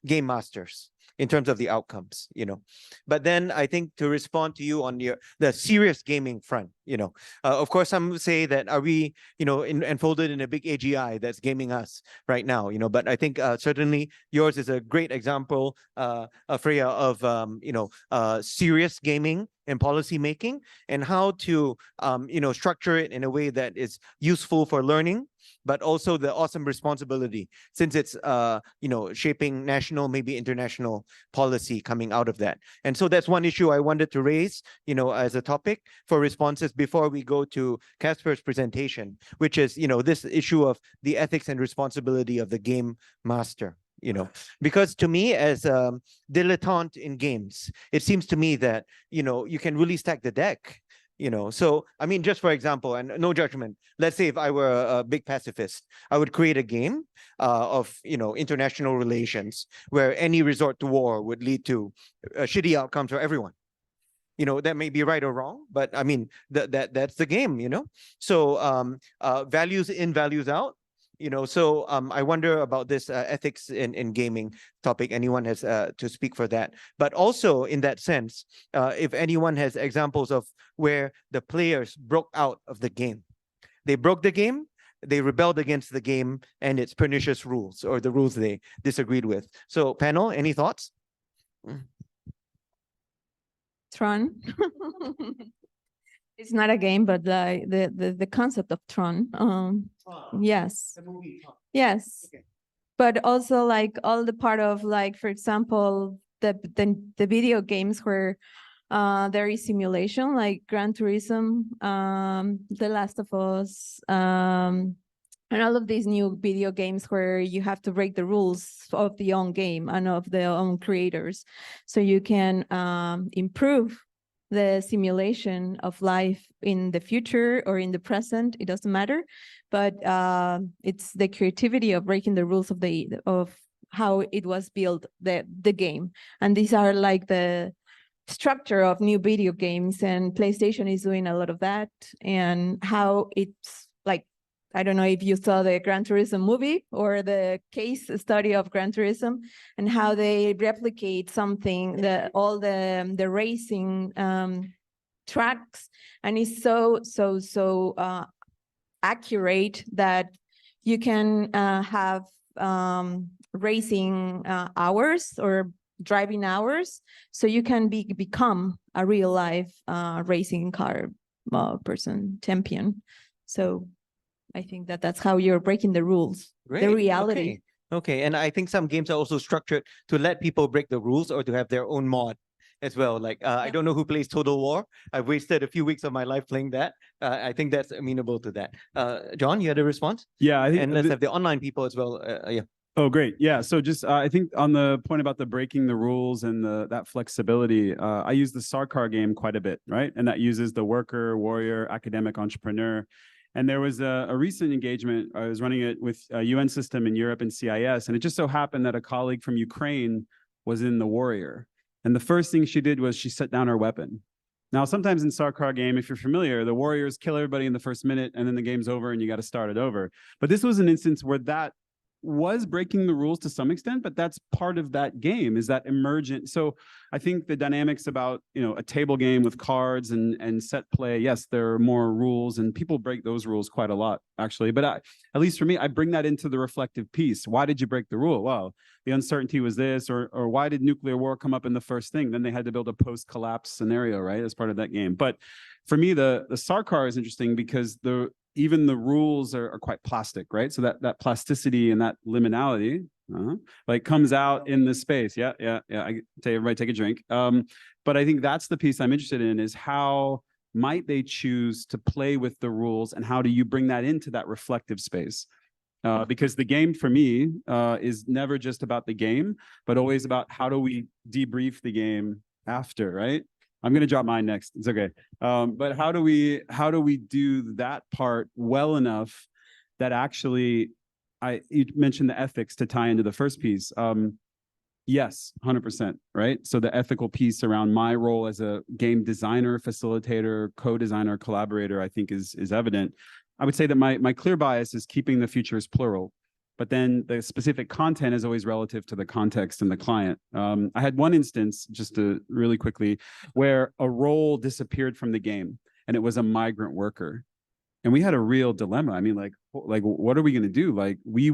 game masters. in terms of the outcomes, But then I think to respond to you on the serious gaming front, of course, some say that are we, enfolded in a big AGI that's gaming us right now, But I think certainly yours is a great example, Freyja, of serious gaming and policy making, and how to structure it in a way that is useful for learning, but also the awesome responsibility, since it's shaping national, maybe international policy coming out of that. And so that's one issue I wanted to raise, as a topic for responses before we go to Kacper's presentation, which is this issue of the ethics and responsibility of the game master. Because to me, as a dilettante in games, it seems to me that you can really stack the deck. So I mean, just for example, and no judgment, let's say if I were a big pacifist, I would create a game of international relations where any resort to war would lead to shitty outcomes for everyone. That may be right or wrong, but I mean that's the game. So values in, values out. So I wonder about this ethics in gaming topic. Anyone has to speak for that? But also in that sense, if anyone has examples of where the players broke out of the game, they broke the game, they rebelled against the game and its pernicious rules or the rules they disagreed with. So panel, any thoughts? Tron. It's not a game, but the concept of Tron. Yes. The movie Tron. Yes. Okay. But also like all the part of like, for example, the video games where there is simulation, like Gran Turismo, The Last of Us, and all of these new video games where you have to break the rules of the own game and of their own creators, so you can improve the simulation of life in the future or in the present. It doesn't matter, but it's the creativity of breaking the rules of how it was built, the game. And these are like the structure of new video games, and PlayStation is doing a lot of that. And how it's like, I don't know if you saw the Gran Turismo movie or the case study of Gran Turismo, and how they replicate something, all the racing tracks, and it's so accurate that you can have racing hours or driving hours, so you can become a real life racing car person, champion. So I think that's how you're breaking the rules, Great. the reality. Okay. And I think some games are also structured to let people break the rules or to have their own mod as well. Like, I don't know who plays Total War. I've wasted a few weeks of my life playing that. I think that's amenable to that. John, you had a response? Yeah, I think and let's have the online people as well. Yeah. Oh, great. Yeah. So just I think on the point about the breaking the rules and that flexibility, I use the Sarkar game quite a bit, right? And that uses the worker, warrior, academic, entrepreneur. And there was a recent engagement. I was running it with a UN system in Europe and CIS. And it just so happened that a colleague from Ukraine was in the warrior. And the first thing she did was she set down her weapon. Now, sometimes in Sarkar game, if you're familiar, the warriors kill everybody in the first minute and then the game's over and you got to start it over. But this was an instance where that was breaking the rules to some extent, but that's part of that game, is that emergent. So I think the dynamics about, a table game with cards and set play, yes, there are more rules and people break those rules quite a lot, actually. But at least for me, I bring that into the reflective piece. Why did you break the rule? Well, the uncertainty was this, or why did nuclear war come up in the first thing? Then they had to build a post-collapse scenario, right, as part of that game. But for me, the Sarkar is interesting because even the rules are quite plastic, right? So that plasticity and that liminality, like comes out in the space. Yeah. I tell everybody take a drink. But I think that's the piece I'm interested in, is how might they choose to play with the rules, and how do you bring that into that reflective space? Because the game for me is never just about the game, but always about how do we debrief the game after, right? I'm going to drop mine next. It's okay. But how do we do that part well enough that actually, you mentioned the ethics to tie into the first piece. Yes, 100%, right? So the ethical piece around my role as a game designer, facilitator, co-designer, collaborator, I think is evident. I would say that my clear bias is keeping the futures plural. but then the specific content is always relative to the context and the client. I had one instance, just to really quickly, where a role disappeared from the game, and it was a migrant worker. And we had a real dilemma. I mean, like what are we going to do? Like, we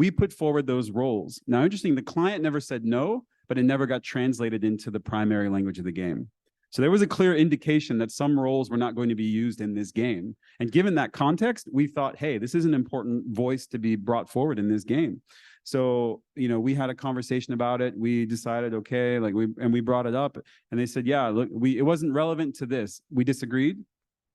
put forward those roles. Now, interesting, the client never said no, but it never got translated into the primary language of the game. So there was a clear indication that some roles were not going to be used in this game. And given that context, we thought, hey, this is an important voice to be brought forward in this game. So, you know, we had a conversation about it. We decided, okay, we brought it up, and they said, yeah, look, it wasn't relevant to this. We disagreed,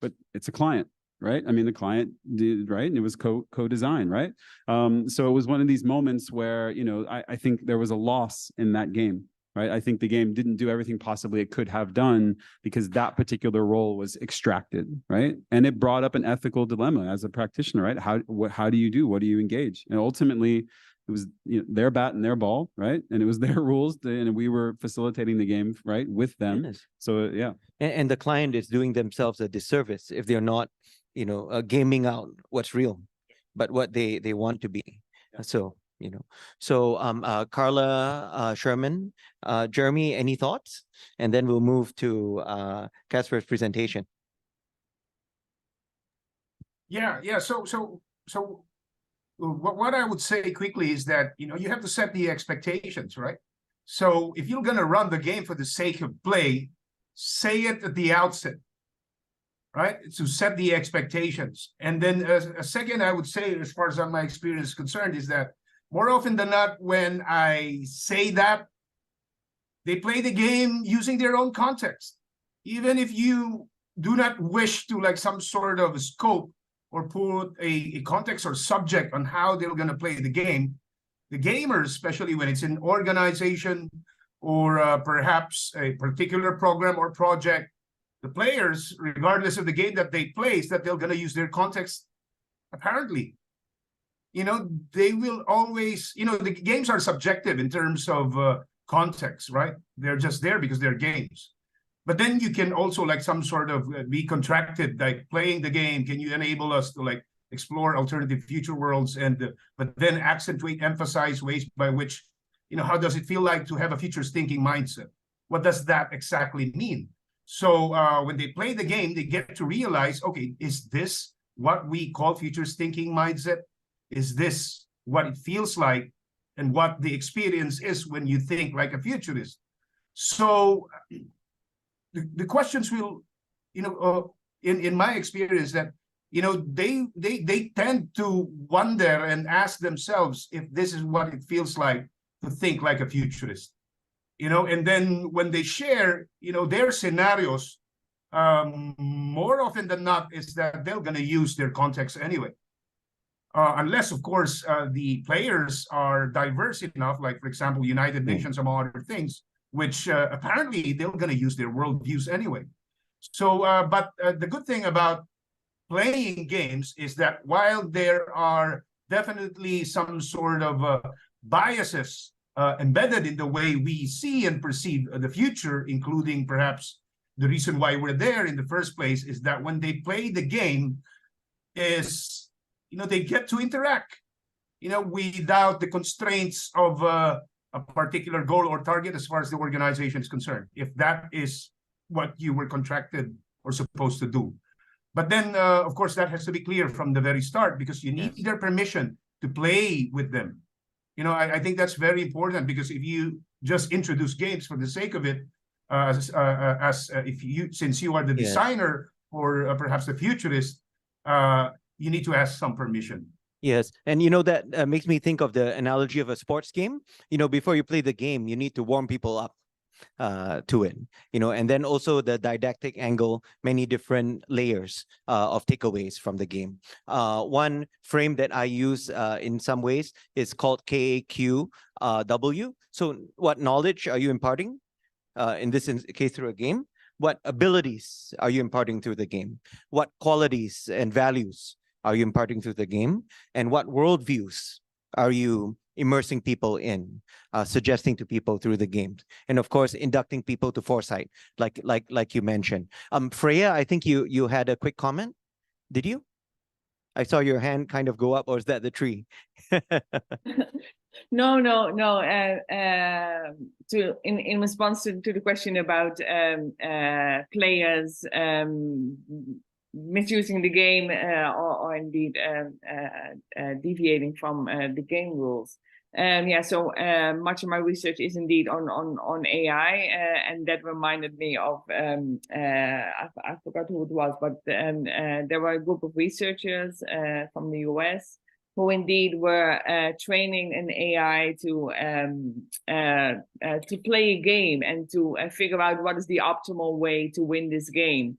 but it's a client. Right. I mean, the client did, right. And it was co-design, right. So it was one of these moments where, you know, I think there was a loss in that game, right. I think the game didn't do everything possibly it could have done because that particular role was extracted, right. And it brought up an ethical dilemma as a practitioner, right. How do you do? What do you engage? And ultimately, it was, you know, their bat and their ball, right? And it was their rules, and we were facilitating the game, right, with them. Yes. So yeah. And the client is doing themselves a disservice if they're not, you know, gaming out what's real, but what they want to be. Yeah. So, you know, so Karla, Shermon, Jeremy, any thoughts? And then we'll move to Kacper's presentation. Yeah. So what I would say quickly is that, you know, you have to set the expectations, right? So if you're going to run the game for the sake of play, say it at the outset, right? To set the expectations. And then a second, I would say, as far as my experience is concerned, is that more often than not, when I say that, they play the game using their own context. Even if you do not wish to like some sort of scope or put a context or subject on how they're going to play the game, the gamers, especially when it's an organization or perhaps a particular program or project, the players, regardless of the game that they play, is that they're going to use their context. Apparently, you know, they will always, you know, the games are subjective in terms of context, right? They're just there because they're games. But then you can also like some sort of be contracted, like playing the game. Can you enable us to like explore alternative future worlds and but then accentuate, emphasize ways by which, you know, how does it feel like to have a futures thinking mindset? What does that exactly mean? So when they play the game, they get to realize, okay, is this what we call futures thinking mindset? Is this what it feels like and what the experience is when you think like a futurist? So the questions will, you know, in my experience that, you know, they tend to wonder and ask themselves if this is what it feels like to think like a futurist, you know, and then when they share, you know, their scenarios, more often than not is that they're going to use their context anyway. Unless, of course, the players are diverse enough, like, for example, United Nations, among other things, which apparently they're going to use their worldviews anyway. So, but the good thing about playing games is that while there are definitely some sort of biases embedded in the way we see and perceive the future, including perhaps the reason why we're there in the first place, is that when they play the game is, you know, they get to interact, you know, without the constraints of a particular goal or target as far as the organization is concerned, if that is what you were contracted or supposed to do. But then, of course, that has to be clear from the very start because you need their permission to play with them. You know, I think that's very important because if you just introduce games for the sake of it, if you, since you are the designer or perhaps the futurist, you need to ask some permission. Yes. And, you know, that makes me think of the analogy of a sports game. You know, before you play the game, you need to warm people up to it, you know, and then also the didactic angle, many different layers of takeaways from the game. One frame that I use in some ways is called KAQW. So what knowledge are you imparting in this case through a game? What abilities are you imparting through the game? What qualities and values are you imparting through the game? And what worldviews are you immersing people in, suggesting to people through the game? And of course, inducting people to Foresight, like you mentioned. Freyja, I think you had a quick comment. Did you? I saw your hand kind of go up, or is that the tree? No. In response to the question about players misusing the game or indeed deviating from the game rules. So much of my research is indeed on AI, and that reminded me of I forgot who it was, but there were a group of researchers from the US who indeed were training an AI to play a game and to figure out what is the optimal way to win this game.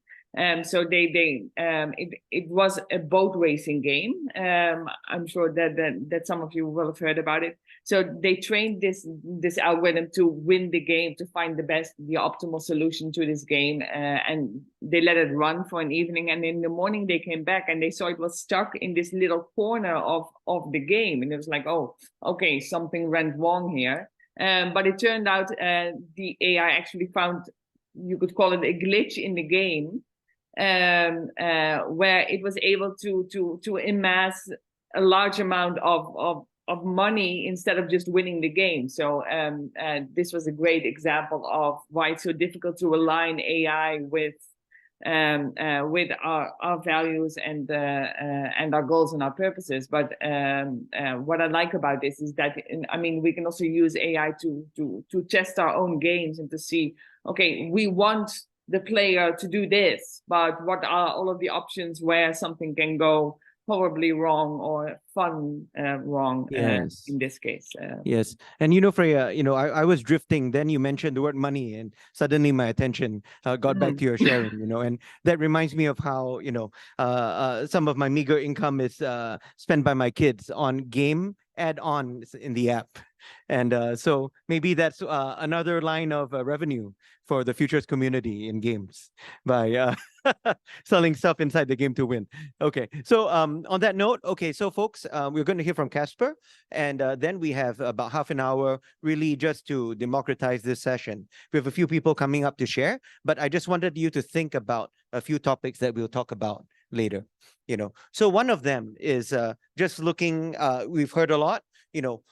So it was a boat racing game. I'm sure that some of you will have heard about it. So they trained this algorithm to win the game, to find the optimal solution to this game, and they let it run for an evening. And in the morning they came back and they saw it was stuck in this little corner of the game, and it was like, oh, okay, something went wrong here. But it turned out the AI actually found, you could call it a glitch in the game, where it was able to amass a large amount of money instead of just winning the game. So this was a great example of why it's so difficult to align AI with our values and our goals and our purposes. But what I like about this is that, I mean, we can also use AI to test our own games and to see, okay, we want the player to do this, but what are all of the options where something can go horribly wrong or fun wrong? Yes. In this case. Yes. And Freyja, I was drifting, then you mentioned the word money, and suddenly my attention got back to your sharing, and that reminds me of how, some of my meager income is spent by my kids on game add-ons in the app. And so maybe that's another line of revenue for the futures community in games by selling stuff inside the game to win. Okay, so on that note, okay, so folks, we're going to hear from Kacper, and then we have about half an hour really just to democratize this session. We have a few people coming up to share, but I just wanted you to think about a few topics that we'll talk about later. So one of them is just looking, we've heard a lot,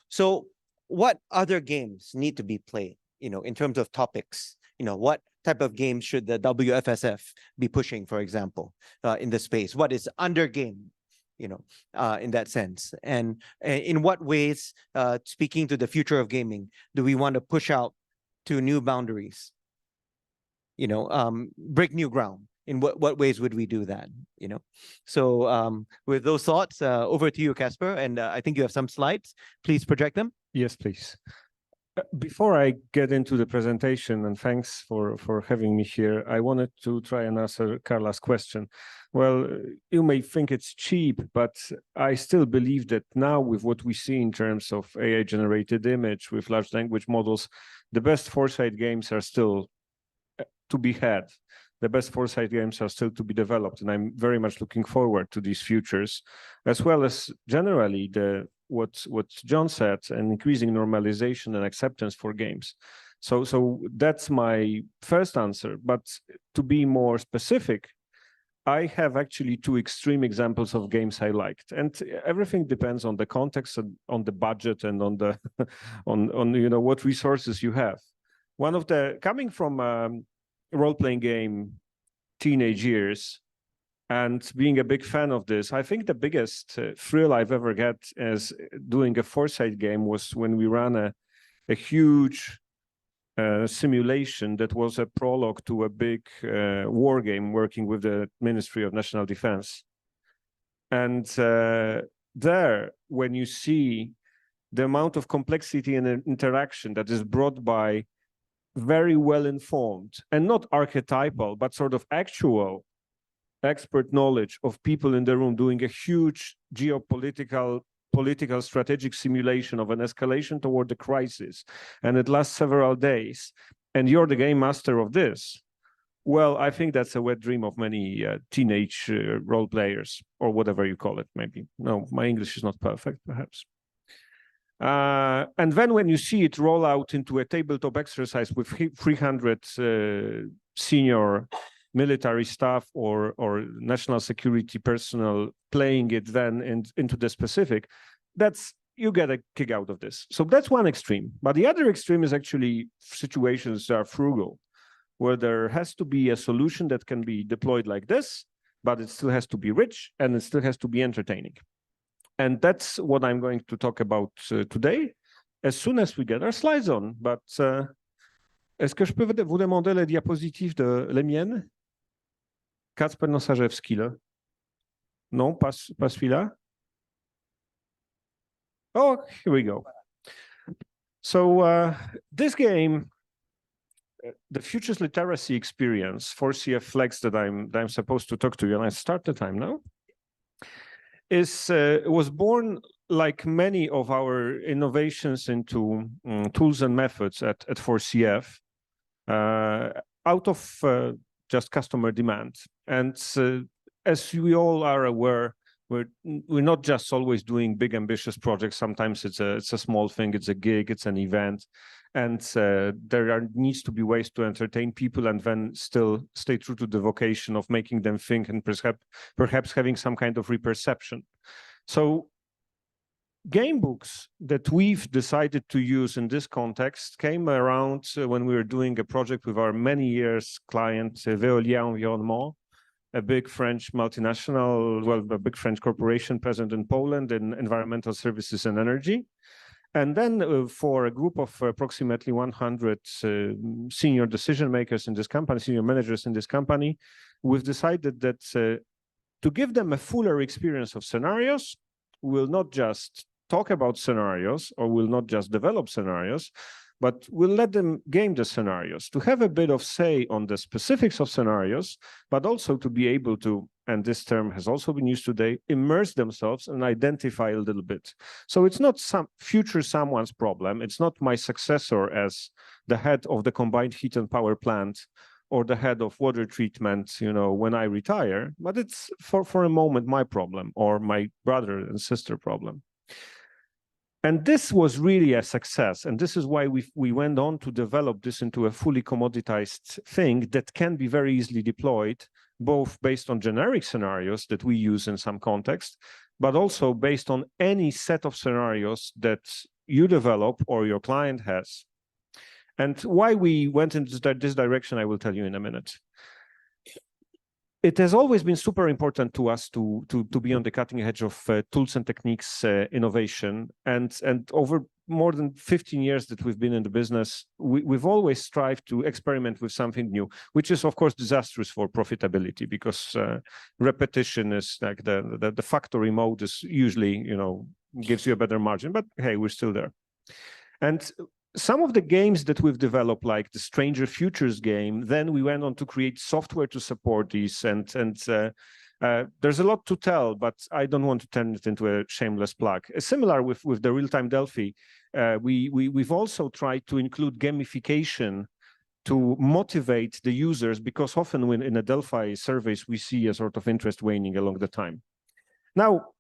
so what other games need to be played, in terms of topics? What type of games should the WFSF be pushing, for example, in the space? What is under game, in that sense? And in what ways, speaking to the future of gaming, do we want to push out to new boundaries? Break new ground. In what ways would we do that? So with those thoughts, over to you, Kacper. And I think you have some slides. Please project them. Yes, please. Before I get into the presentation, and thanks for having me here, I wanted to try and answer Karla's question. Well, you may think it's cheap, but I still believe that now with what we see in terms of AI-generated image with large language models, the best Foresight games are still to be had. The best Foresight games are still to be developed, and I'm very much looking forward to these futures, as well as generally what John said, an increasing normalization and acceptance for games. So that's my first answer. But to be more specific, I have actually two extreme examples of games I liked, and everything depends on the context and on the budget and on the on what resources you have. One of the coming from role-playing game teenage years and being a big fan of this, I think the biggest thrill I've ever got as doing a Foresight game was when we ran a huge simulation that was a prologue to a big war game working with the Ministry of National Defense. And there, when you see the amount of complexity and interaction that is brought by very well-informed and not archetypal, but sort of actual expert knowledge of people in the room doing a huge geopolitical, political, strategic simulation of an escalation toward the crisis, and it lasts several days, and you're the game master of this, well, I think that's a wet dream of many teenage role players, or whatever you call it, maybe. No, my English is not perfect, perhaps. And then when you see it roll out into a tabletop exercise with 300 senior military staff or national security personnel playing it then into the specific, you get a kick out of this. So that's one extreme. But the other extreme is actually situations that are frugal, where there has to be a solution that can be deployed like this, but it still has to be rich and it still has to be entertaining. And that's what I'm going to talk about today, as soon as we get our slides on. But est-ce que je peux vous demander les diapositives les miennes? Kacper Nosarzewski, là. Non, pas celui-là. Oh, here we go. So this game, the Futures Literacy Experience, 4CF Flex that I'm supposed to talk to you, and I start the time now, was born like many of our innovations into tools and methods at 4CF out of just customer demand. And as we all are aware, we're not just always doing big ambitious projects. Sometimes it's a small thing, it's a gig, it's an event, and there needs to be ways to entertain people and then still stay true to the vocation of making them think and perhaps having some kind of reperception. So game books that we've decided to use in this context came around when we were doing a project with our many years client, Veolia Environnement, a big French multinational, well, a big French corporation present in Poland in environmental services and energy. And then for a group of approximately 100 senior decision makers in this company, senior managers in this company, we've decided that to give them a fuller experience of scenarios, we'll not just talk about scenarios or we'll not just develop scenarios, but we'll let them game the scenarios, to have a bit of say on the specifics of scenarios, but also to be able to, and this term has also been used today, immerse themselves and identify a little bit. So it's not some future someone's problem. It's not my successor as the head of the combined heat and power plant or the head of water treatment, you know, when I retire, but it's for a moment my problem or my brother and sister problem. And this was really a success. And this is why we went on to develop this into a fully commoditized thing that can be very easily deployed, both based on generic scenarios that we use in some context, but also based on any set of scenarios that you develop or your client has. And why we went into this direction, I will tell you in a minute. It has always been super important to us to be on the cutting edge of tools and techniques innovation. And over more than 15 years that we've been in the business, we've always strived to experiment with something new, which is, of course, disastrous for profitability because repetition is like the factory mode is usually, you know, gives you a better margin. But hey, we're still there. And some of the games that we've developed, like the Stranger Futures game, then we went on to create software to support these. And there's a lot to tell, but I don't want to turn it into a shameless plug. Similar with the real-time Delphi, we've also tried to include gamification to motivate the users, because often when in a Delphi surveys, we see a sort of interest waning along the time. Now,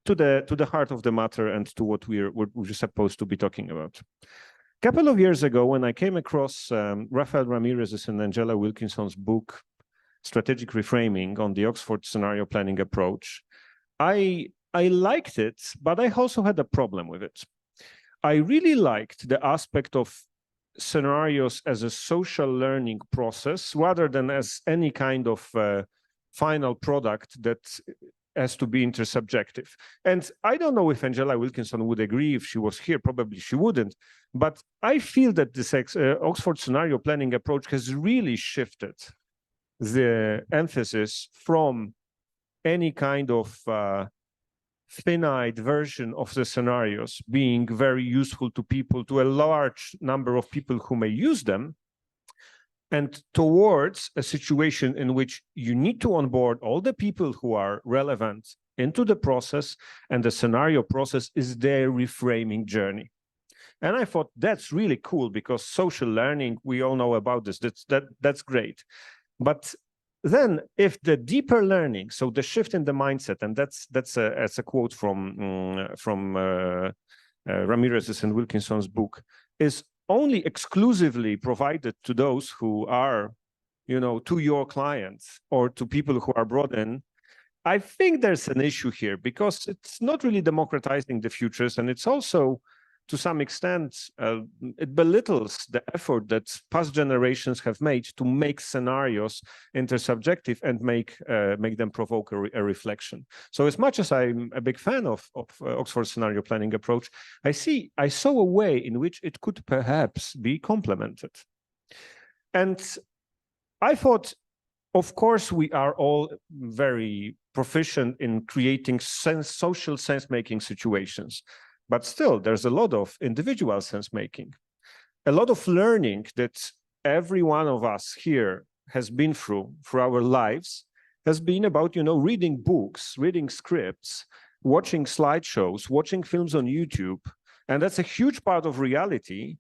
to the heart of the matter and to what we're supposed to be talking about. A couple of years ago, when I came across Rafael Ramirez's and Angela Wilkinson's book, Strategic Reframing on the Oxford Scenario Planning Approach, I liked it, but I also had a problem with it. I really liked the aspect of scenarios as a social learning process, rather than as any kind of final product that has to be intersubjective. And I don't know if Angela Wilkinson would agree if she was here, probably she wouldn't, but I feel that this Oxford scenario planning approach has really shifted the emphasis from any kind of finite version of the scenarios being very useful to people, to a large number of people who may use them, and towards a situation in which you need to onboard all the people who are relevant into the process, and the scenario process is their reframing journey. And I thought that's really cool, because social learning, we all know about this, that's great. But then if the deeper learning, so the shift in the mindset, and that's a quote from Ramirez's and Wilkinson's book, is only exclusively provided to those who are, to your clients or to people who are brought in, I think there's an issue here because it's not really democratizing the futures, and it's also, to some extent, it belittles the effort that past generations have made to make scenarios intersubjective and make them provoke a reflection. So as much as I'm a big fan of Oxford scenario planning approach, I saw a way in which it could perhaps be complemented. And I thought, of course, we are all very proficient in creating social sense-making situations. But still, there's a lot of individual sense-making, a lot of learning that every one of us here has been through our lives has been about, reading books, reading scripts, watching slideshows, watching films on YouTube. And that's a huge part of reality.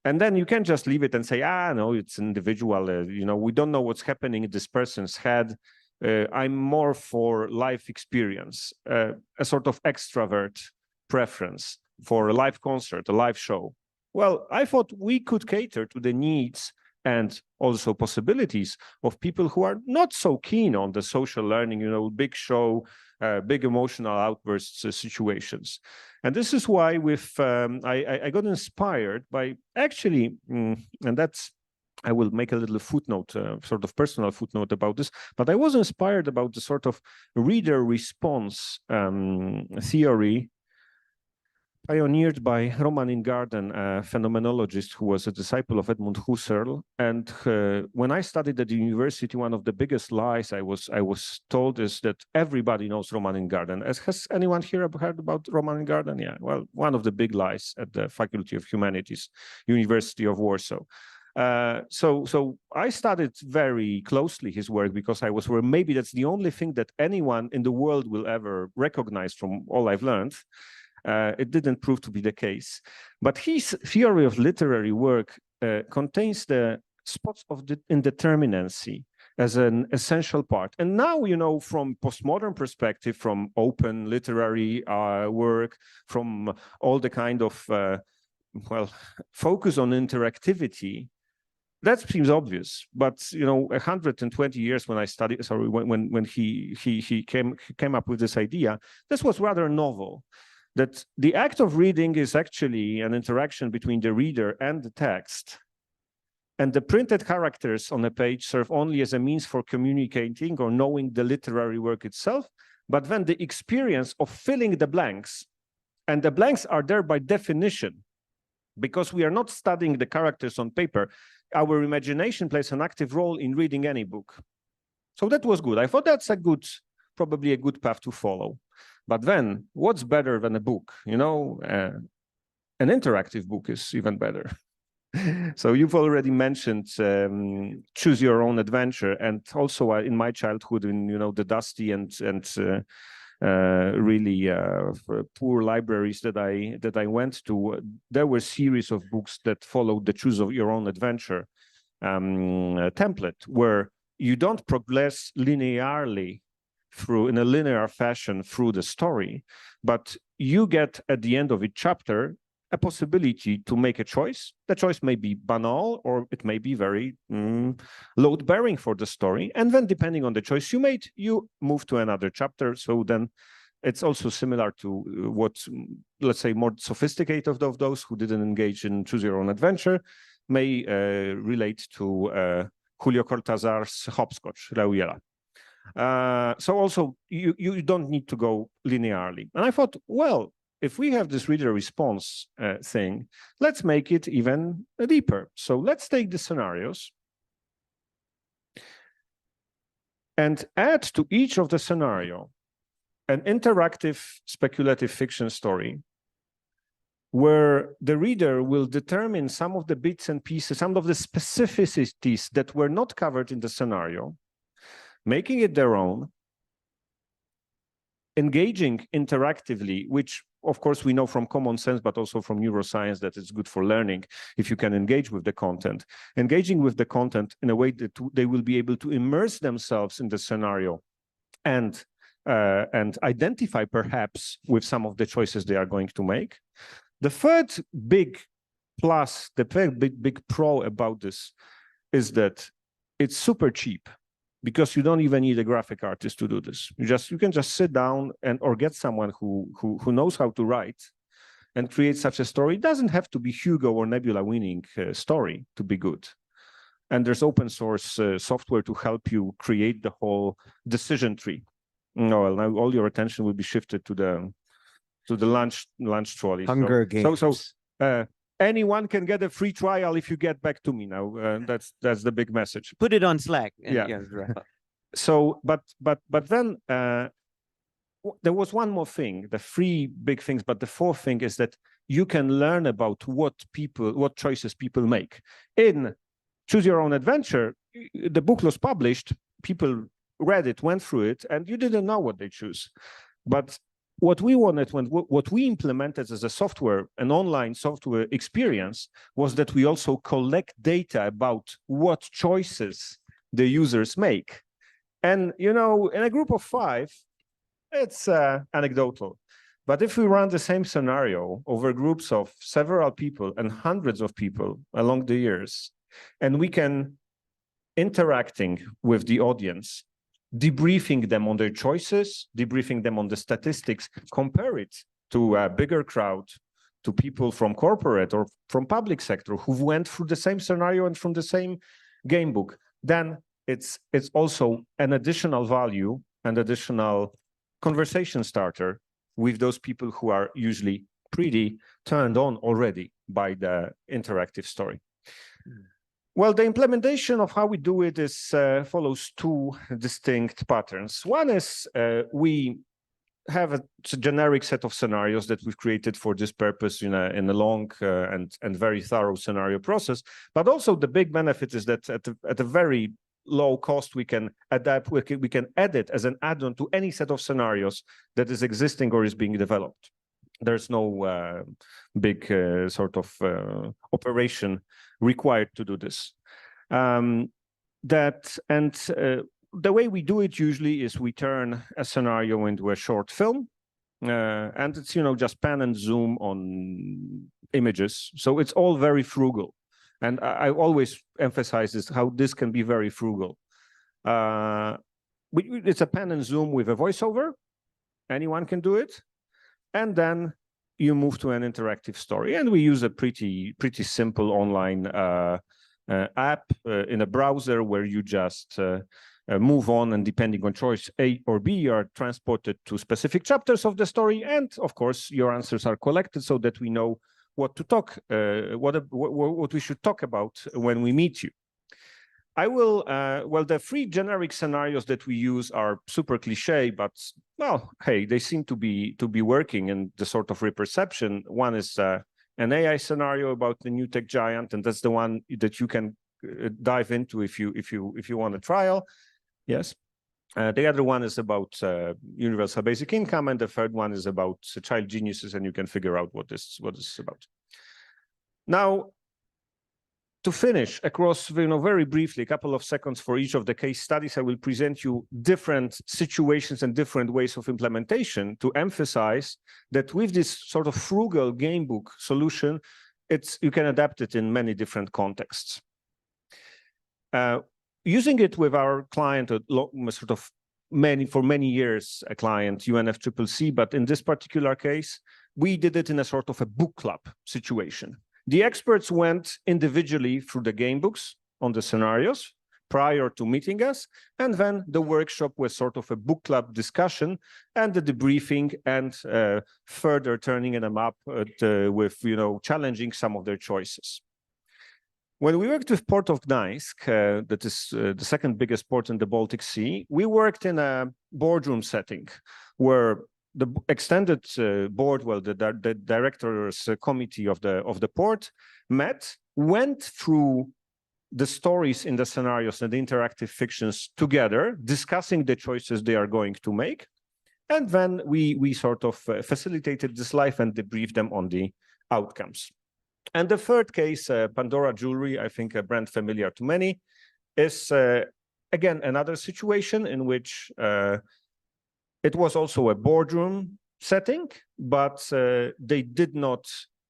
And then you can't just leave it and say, no, it's individual. We don't know what's happening in this person's head. I'm more for life experience, a sort of extrovert preference for a live concert, a live show. Well, I thought we could cater to the needs and also possibilities of people who are not so keen on the social learning, big show, big emotional outbursts situations. And this is why I got inspired by actually, and that's, I will make a little footnote, sort of personal footnote about this, but I was inspired about the sort of reader response theory pioneered by Roman Ingarden, a phenomenologist who was a disciple of Edmund Husserl. And when I studied at the university, one of the biggest lies I was told is that everybody knows Roman Ingarden. Has anyone here heard about Roman Ingarden? Yeah, well, one of the big lies at the Faculty of Humanities, University of Warsaw. So I studied very closely his work because I was worried maybe that's the only thing that anyone in the world will ever recognize from all I've learned. It didn't prove to be the case. But his theory of literary work contains the spots of the indeterminacy as an essential part. And now, from postmodern perspective, from open literary work, from all the kind of, focus on interactivity, that seems obvious. But, 120 years when I studied, when he came up with this idea, this was rather novel. That the act of reading is actually an interaction between the reader and the text. And the printed characters on a page serve only as a means for communicating or knowing the literary work itself, but then the experience of filling the blanks. And the blanks are there by definition, because we are not studying the characters on paper. Our imagination plays an active role in reading any book. So that was good. I thought that's probably a good path to follow. But then, what's better than a book? An interactive book is even better. So you've already mentioned choose your own adventure, and also in my childhood, in the dusty and really poor libraries that I went to, there were a series of books that followed the choose of your own adventure template, where you don't progress linearly in a linear fashion through the story, but you get at the end of each chapter a possibility to make a choice. The choice may be banal, or it may be very load-bearing for the story. And then depending on the choice you made, you move to another chapter. So then it's also similar to what, let's say, more sophisticated of those who didn't engage in choose your own adventure may relate to Julio Cortázar's Hopscotch, Rehuela. So also you don't need to go linearly. And I thought, well, if we have this reader response thing, let's make it even deeper. So let's take the scenarios and add to each of the scenario an interactive speculative fiction story where the reader will determine some of the bits and pieces, some of the specificities that were not covered in the scenario, making it their own, engaging interactively, which of course we know from common sense, but also from neuroscience that it's good for learning if you can engage with the content. Engaging with the content in a way that they will be able to immerse themselves in the scenario and identify perhaps with some of the choices they are going to make. The third big plus, the third big pro about this is that it's super cheap because you don't even need a graphic artist to do this. You can just sit down or get someone who knows how to write and create such a story. It doesn't have to be Hugo or Nebula winning story to be good. And there's open source software to help you create the whole decision tree. No, now all your attention will be shifted to the lunch trolley. Hunger Games. So anyone can get a free trial if you get back to me now. That's the big message. Put it on Slack. And, Yeah. So, but then there was one more thing, the three big things, but the fourth thing is that you can learn about what choices people make. In Choose Your Own Adventure, the book was published, people read it, went through it, and you didn't know what they choose. But what we wanted, what we implemented as a software, an online software experience, was that we also collect data about what choices the users make. And, in a group of 5, it's anecdotal. But if we run the same scenario over groups of several people and hundreds of people along the years, and we can interacting with the audience, debriefing them on their choices, debriefing them on the statistics, compare it to a bigger crowd, to people from corporate or from public sector who went through the same scenario and from the same game book, then it's also an additional value and additional conversation starter with those people who are usually pretty turned on already by the interactive story. Well, the implementation of how we do it follows 2 distinct patterns. One is we have a generic set of scenarios that we've created for this purpose in a long and very thorough scenario process. But also the big benefit is that at a very low cost, we can adapt, we can add it as an add-on to any set of scenarios that is existing or is being developed. There's no big sort of operation required to do this. The way we do it usually is we turn a scenario into a short film, and it's just pan and zoom on images. So it's all very frugal, and I always emphasize this, how this can be very frugal. It's a pan and zoom with a voiceover. Anyone can do it. And then you move to an interactive story. And we use a pretty simple online app in a browser where you just move on, and depending on choice A or B, you are transported to specific chapters of the story. And of course, your answers are collected so that we know what to talk, what we should talk about when we meet you. I will, well, the 3 generic scenarios that we use are super cliche, but well, hey, they seem to be working in the sort of reperception. One is an AI scenario about the new tech giant, and that's the one that you can dive into if you want a trial. Yes. The other one is about universal basic income, and the third one is about child geniuses, and you can figure out what this is about. Now, to finish across, very briefly, a couple of seconds for each of the case studies, I will present you different situations and different ways of implementation to emphasize that with this sort of frugal game book solution, you can adapt it in many different contexts. Using it with our client, for many years, a client, UNFCCC, but in this particular case, we did it in a sort of a book club situation. The experts went individually through the game books on the scenarios prior to meeting us, and then the workshop was sort of a book club discussion and the debriefing, and further turning them up with challenging some of their choices. When we worked with Port of Gdańsk, that is the second biggest port in the Baltic Sea, we worked in a boardroom setting where the extended board, well, the directors committee of the port met, went through the stories in the scenarios and the interactive fictions together, discussing the choices they are going to make. And then we sort of facilitated this live and debriefed them on the outcomes. And the third case, Pandora Jewelry, I think a brand familiar to many, is again another situation in which it was also a boardroom setting, but they did not.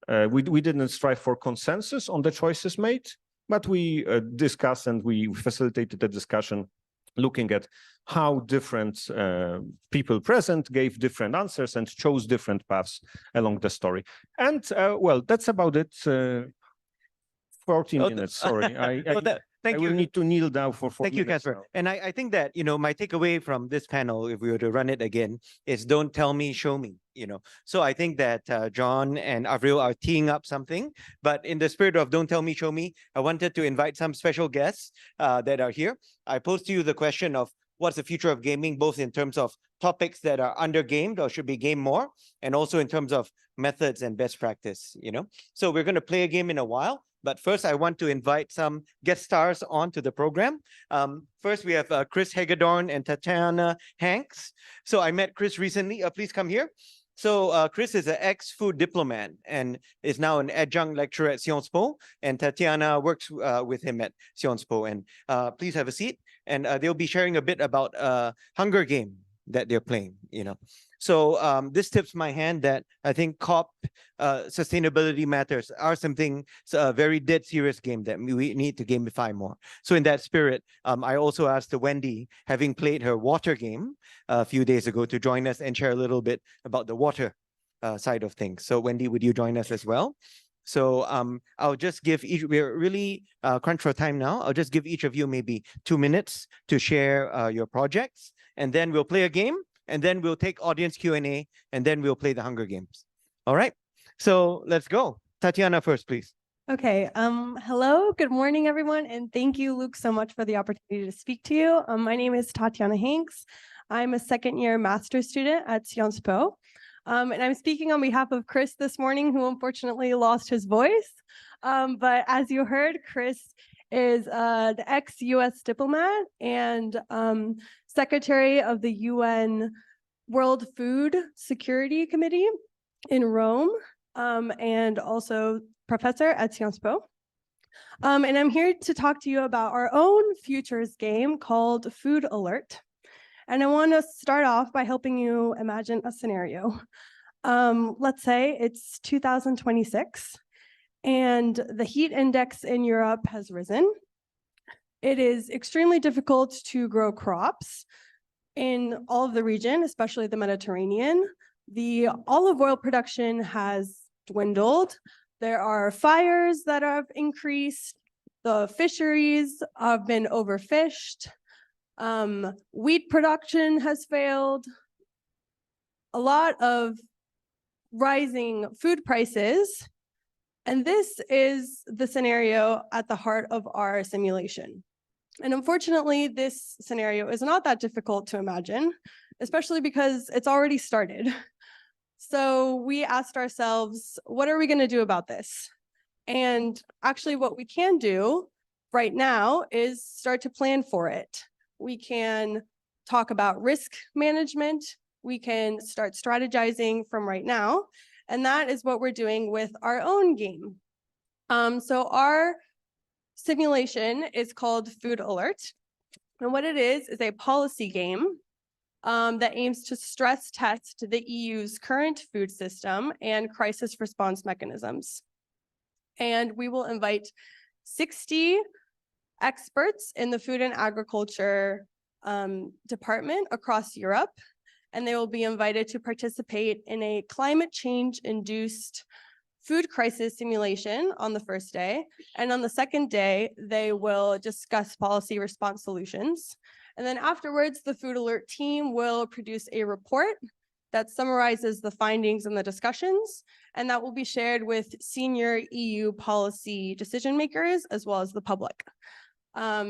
We didn't strive for consensus on the choices made. but we discussed and we facilitated the discussion looking at how different people present gave different answers and chose different paths along the story. And well, that's about it. 40 minutes, sorry. Thank I you. will need to kneel down for 4 Thank you, minutes Kacper. now. And I think that, my takeaway from this panel, if we were to run it again, is don't tell me, show me, So I think that John and Avril are teeing up something, but in the spirit of don't tell me, show me, I wanted to invite some special guests that are here. I posed to you the question of what's the future of gaming, both in terms of topics that are under-gamed or should be gamed more, and also in terms of methods and best practice, So we're going to play a game in a while. But first, I want to invite some guest stars onto the program. First, we have Chris Hagedorn and Tatiana Hanks. So I met Chris recently. Please come here. So Chris is an ex-food diplomat and is now an adjunct lecturer at Sciences Po. And Tatiana works with him at Sciences Po. And please have a seat. And they'll be sharing a bit about Hunger Game that they're playing, So this tips my hand that I think COP sustainability matters are something, a very dead serious game that we need to gamify more. So in that spirit, I also asked Wendy, having played her water game a few days ago, to join us and share a little bit about the water side of things. So Wendy, would you join us as well? So I'll just give each, we're really crunch for time now. I'll just give each of you maybe 2 minutes to share your projects, and then we'll play a game, and then we'll take audience Q&A, and then we'll play the Hunger Games. All right, so let's go. Tatiana first, please. Okay, hello, good morning, everyone, and thank you, Luke, so much for the opportunity to speak to you. My name is Tatiana Hanks. I'm a second-year master's student at Sciences Po, and I'm speaking on behalf of Chris this morning, who unfortunately lost his voice. But as you heard, Chris is the ex-US diplomat and secretary of the UN World Food Security Committee in Rome, and also professor at Sciences Po. And I'm here to talk to you about our own futures game called Food Alert. And I want to start off by helping you imagine a scenario. Let's say it's 2026 and the heat index in Europe has risen. It is extremely difficult to grow crops in all of the region, especially the Mediterranean. The olive oil production has dwindled. There are fires that have increased. The fisheries have been overfished. Wheat production has failed. A lot of rising food prices. And this is the scenario at the heart of our simulation. And unfortunately, this scenario is not that difficult to imagine, especially because it's already started. So we asked ourselves, what are we going to do about this? And actually what we can do right now is start to plan for it. We can talk about risk management. We can start strategizing from right now. And that is what we're doing with our own game. So our simulation is called Food Alert. And what it is a policy game that aims to stress test the EU's current food system and crisis response mechanisms. And we will invite 60 experts in the food and agriculture department across Europe, and they will be invited to participate in a climate change-induced food crisis simulation on the first day. And on the second day, they will discuss policy response solutions. And then afterwards, the Food Alert team will produce a report that summarizes the findings and the discussions, and that will be shared with senior EU policy decision makers as well as the public.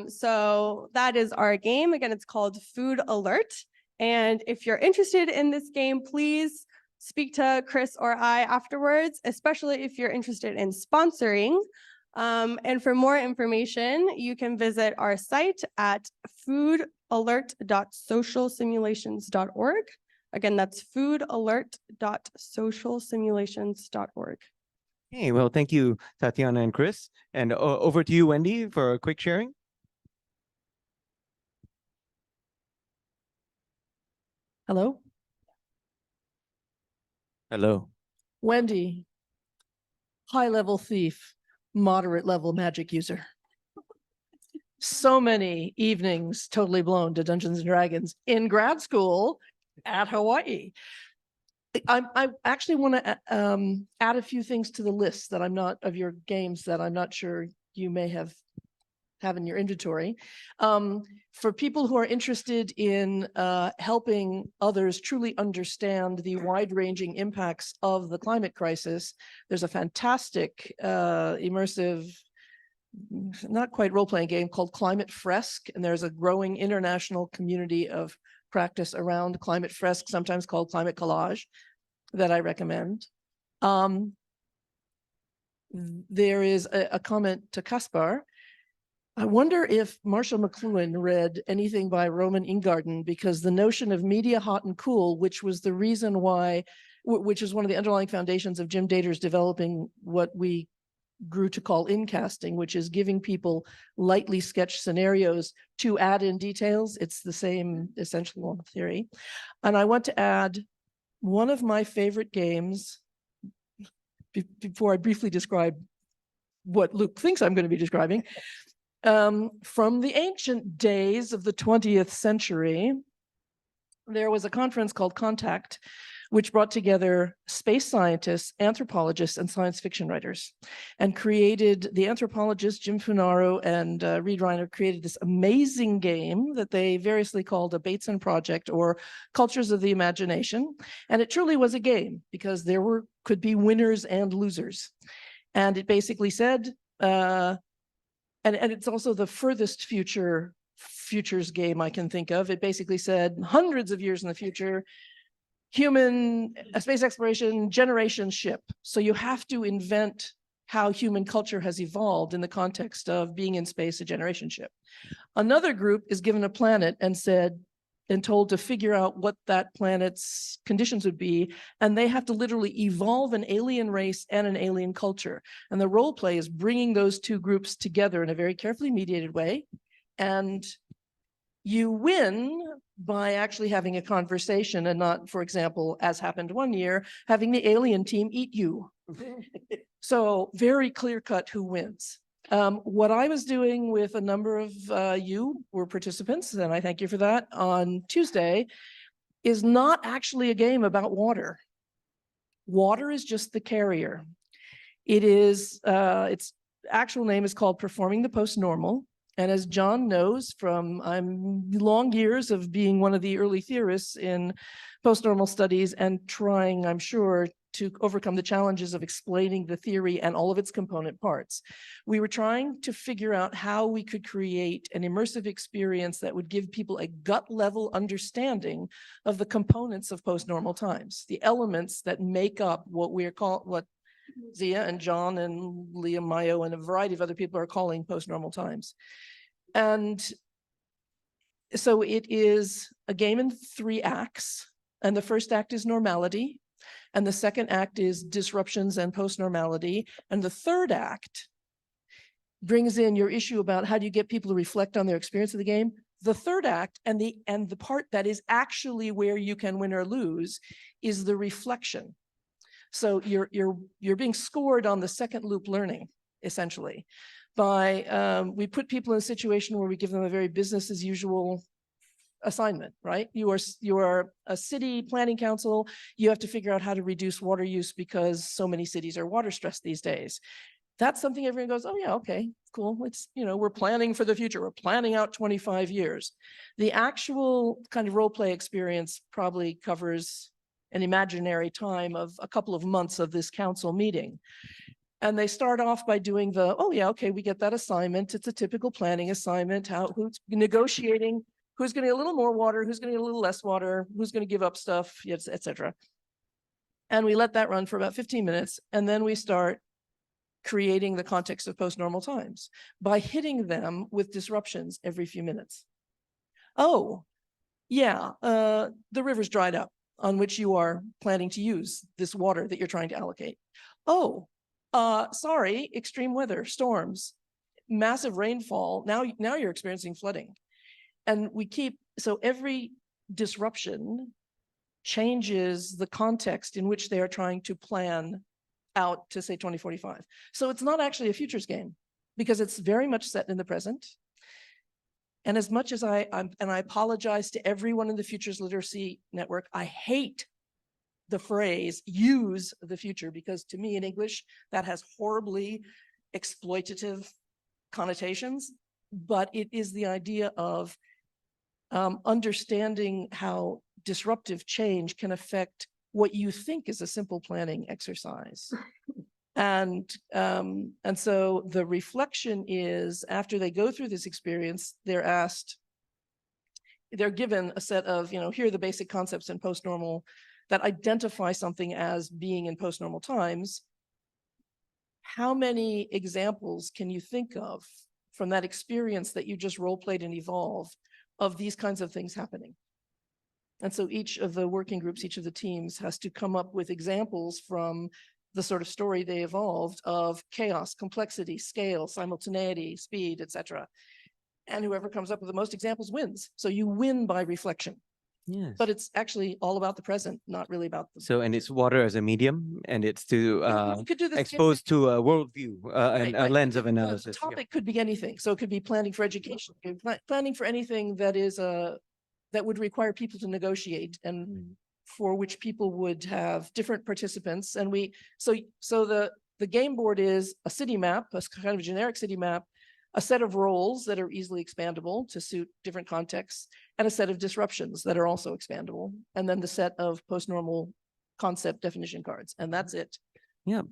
So that is our game. Again, it's called Food Alert. And if you're interested in this game, please speak to Chris or I afterwards, especially if you're interested in sponsoring. And for more information, you can visit our site at foodalert.socialsimulations.org. Again, that's foodalert.socialsimulations.org. Hey, well, thank you, Tatiana and Chris. And over to you, Wendy, for a quick sharing. Hello? Hello. Wendy, high-level thief, moderate-level magic user. so many evenings totally blown to Dungeons and Dragons in grad school at Hawaii. I actually want to add a few things to the list that I'm not of your games that I'm not sure you may have in your inventory. For people who are interested in helping others truly understand the wide-ranging impacts of the climate crisis, there's a fantastic immersive, not quite role-playing game called Climate Fresque, and there's a growing international community of practice around Climate Fresque, sometimes called Climate Collage, that I recommend. There is a comment to Kacper. I wonder if Marshall McLuhan read anything by Roman Ingarden, because the notion of media hot and cool, which was the reason why, which is one of the underlying foundations of Jim Dater's developing what we grew to call incasting, which is giving people lightly sketched scenarios to add in details. It's the same essential theory. And I want to add one of my favorite games, before I briefly describe what Luke thinks I'm going to be describing. From the ancient days of the 20th century, there was a conference called Contact, which brought together space scientists, anthropologists, and science fiction writers, and created, the anthropologists, Jim Funaro and Reed Reiner, created this amazing game that they variously called a Bateson Project or Cultures of the Imagination. And it truly was a game because there could be winners and losers. And it basically said, and it's also the furthest futures game I can think of. It basically said hundreds of years in the future, human space exploration, generation ship. So you have to invent how human culture has evolved in the context of being in space, a generation ship. Another group is given a planet and told to figure out what that planet's conditions would be, and they have to literally evolve an alien race and an alien culture. And the role play is bringing those two groups together in a very carefully mediated way, and you win by actually having a conversation and not, for example, as happened one year, having the alien team eat you. So very clear-cut who wins. What I was doing with a number of you were participants, and I thank you for that, on Tuesday, is not actually a game about water. Water is just the carrier. It is, its actual name is called Performing the Post-Normal. And as John knows from long years of being one of the early theorists in post-normal studies and trying, I'm sure, to overcome the challenges of explaining the theory and all of its component parts. We were trying to figure out how we could create an immersive experience that would give people a gut level understanding of the components of post-normal times, the elements that make up what Zia and John and Liam Mayo and a variety of other people are calling post-normal times. And so it is a game in 3 acts, and the first act is normality, and the second act is disruptions and post-normality, and the third act brings in your issue about how do you get people to reflect on their experience of the game. The third act and the part that is actually where you can win or lose is the reflection. So you're being scored on the second loop learning, essentially, by we put people in a situation where we give them a very business as usual assignment, right? You are a city planning council. You have to figure out how to reduce water use because so many cities are water stressed these days. That's something everyone goes, oh yeah, okay, cool. It's, we're planning for the future. We're planning out 25 years. The actual kind of role play experience probably covers an imaginary time of a couple of months of this council meeting. And they start off by doing oh yeah, okay, we get that assignment. It's a typical planning assignment, who's negotiating, who's going to get a little more water, who's going to get a little less water, who's going to give up stuff, etc. And we let that run for about 15 minutes. And then we start creating the context of post-normal times by hitting them with disruptions every few minutes. Oh, yeah, the river's dried up on which you are planning to use this water that you're trying to allocate. Oh, sorry, extreme weather, storms, massive rainfall. Now you're experiencing flooding. And so every disruption changes the context in which they are trying to plan out to, say, 2045. So it's not actually a futures game because it's very much set in the present. And as much as I apologize to everyone in the Futures Literacy Network, I hate the phrase use the future, because to me in English, that has horribly exploitative connotations, but it is the idea of understanding how disruptive change can affect what you think is a simple planning exercise. And so the reflection is, after they go through this experience, they're given a set of, here are the basic concepts in post-normal that identify something as being in post-normal times. How many examples can you think of from that experience that you just role-played and evolved of these kinds of things happening? And so each of the working groups, each of the teams has to come up with examples from the sort of story they evolved of chaos, complexity, scale, simultaneity, speed, etc. And whoever comes up with the most examples wins. So you win by reflection. Yes. But it's actually all about the present, not really about the So, and it's water as a medium, and it's to you could do this exposed to a worldview and a lens of The analysis. Yeah. topic could be anything. So it could be planning for education, planning for anything that is that would require people to negotiate, and for which people would have different participants. And so the game board is a city map, a kind of generic city map, a set of roles that are easily expandable to suit different contexts, and a set of disruptions that are also expandable, and then the set of post-normal concept definition cards, and that's it. Yeah,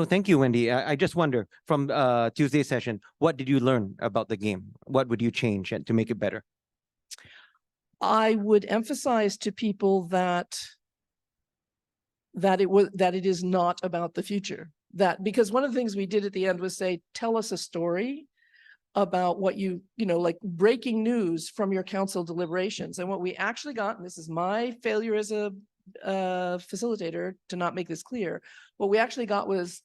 thank you, Wendy. I just wonder, from Tuesday's session, what did you learn about the game? What would you change to make it better? I would emphasize to people that it is not about the future. Because one of the things we did at the end was say, tell us a story about what like breaking news from your council deliberations. And what we actually got, and this is my failure as a facilitator to not make this clear, what we actually got was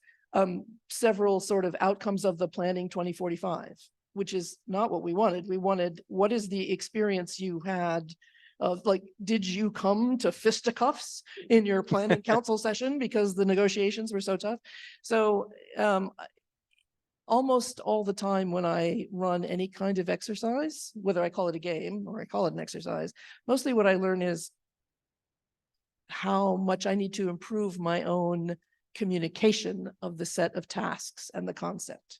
several sort of outcomes of the planning 2045, which is not what we wanted. We wanted, what is the experience you had of, like, did you come to fisticuffs in your planning council session because the negotiations were so tough? So almost all the time when I run any kind of exercise, whether I call it a game or I call it an exercise, mostly what I learn is how much I need to improve my own communication of the set of tasks and the concept,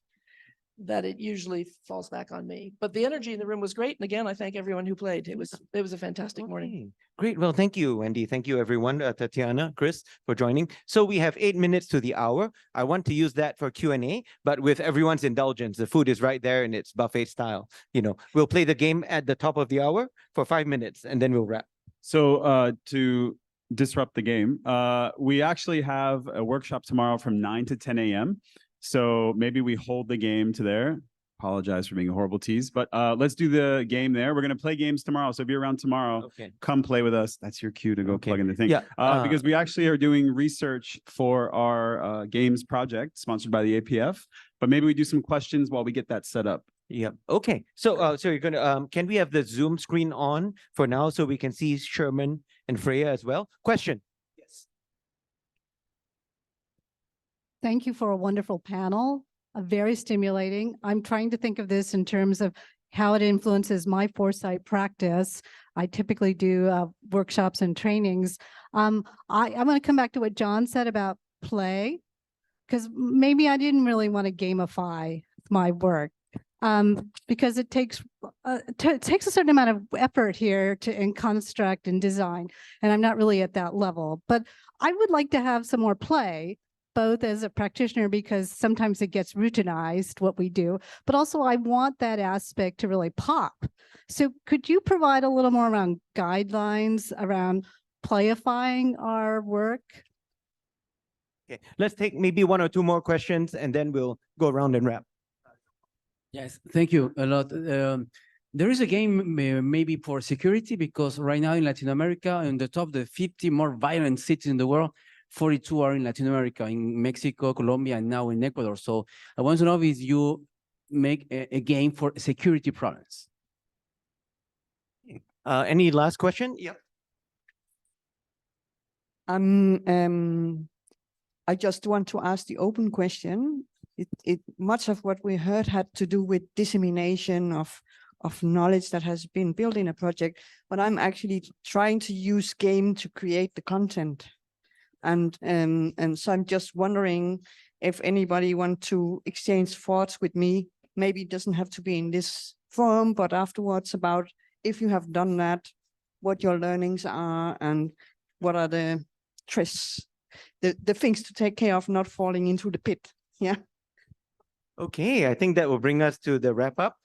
that it usually falls back on me. But the energy in the room was great. And again, I thank everyone who played. It was a fantastic morning. Great. Well, thank you, Wendy. Thank you, everyone. Tatiana, Chris, for joining. So we have 8 minutes to the hour. I want to use that for Q&A, but with everyone's indulgence. The food is right there and it's buffet style. We'll play the game at the top of the hour for 5 minutes and then we'll wrap. So to disrupt the game, we actually have a workshop tomorrow from 9 to 10 a.m. So maybe we hold the game to there. Apologize for being a horrible tease, but let's do the game there. We're going to play games tomorrow. So if you're around tomorrow, come play with us. That's your cue to go plug in the thing. Yeah, because we actually are doing research for our games project sponsored by the APF, but maybe we do some questions while we get that set up. Yeah. Okay. So you're going to, can we have the Zoom screen on for now so we can see Shermon and Freyja as well? Question. Thank you for a wonderful panel, very stimulating. I'm trying to think of this in terms of how it influences my foresight practice. I typically do workshops and trainings. I'm going to come back to what John said about play, because maybe I didn't really want to gamify my work, because it takes a certain amount of effort here in construct and design, and I'm not really at that level. But I would like to have some more play, both as a practitioner, because sometimes it gets routinized what we do, but also I want that aspect to really pop. So could you provide a little more around guidelines around playifying our work? Okay, let's take maybe 1 or 2 more questions and then we'll go around and wrap. Yes, thank you a lot. There is a game maybe for security, because right now in Latin America, in the top of the 50 more violent cities in the world, 42 are in Latin America, in Mexico, Colombia, and now in Ecuador. So I want to know if you make a game for security problems. Any last question? Yep. I just want to ask the open question. Much of what we heard had to do with dissemination of of knowledge that has been built in a project, but I'm actually trying to use game to create the content. And so I'm just wondering if anybody want to exchange thoughts with me. Maybe it doesn't have to be in this forum, but afterwards about if you have done that, what your learnings are and what are the twists, the things to take care of, not falling into the pit. Yeah. Okay, I think that will bring us to the wrap up.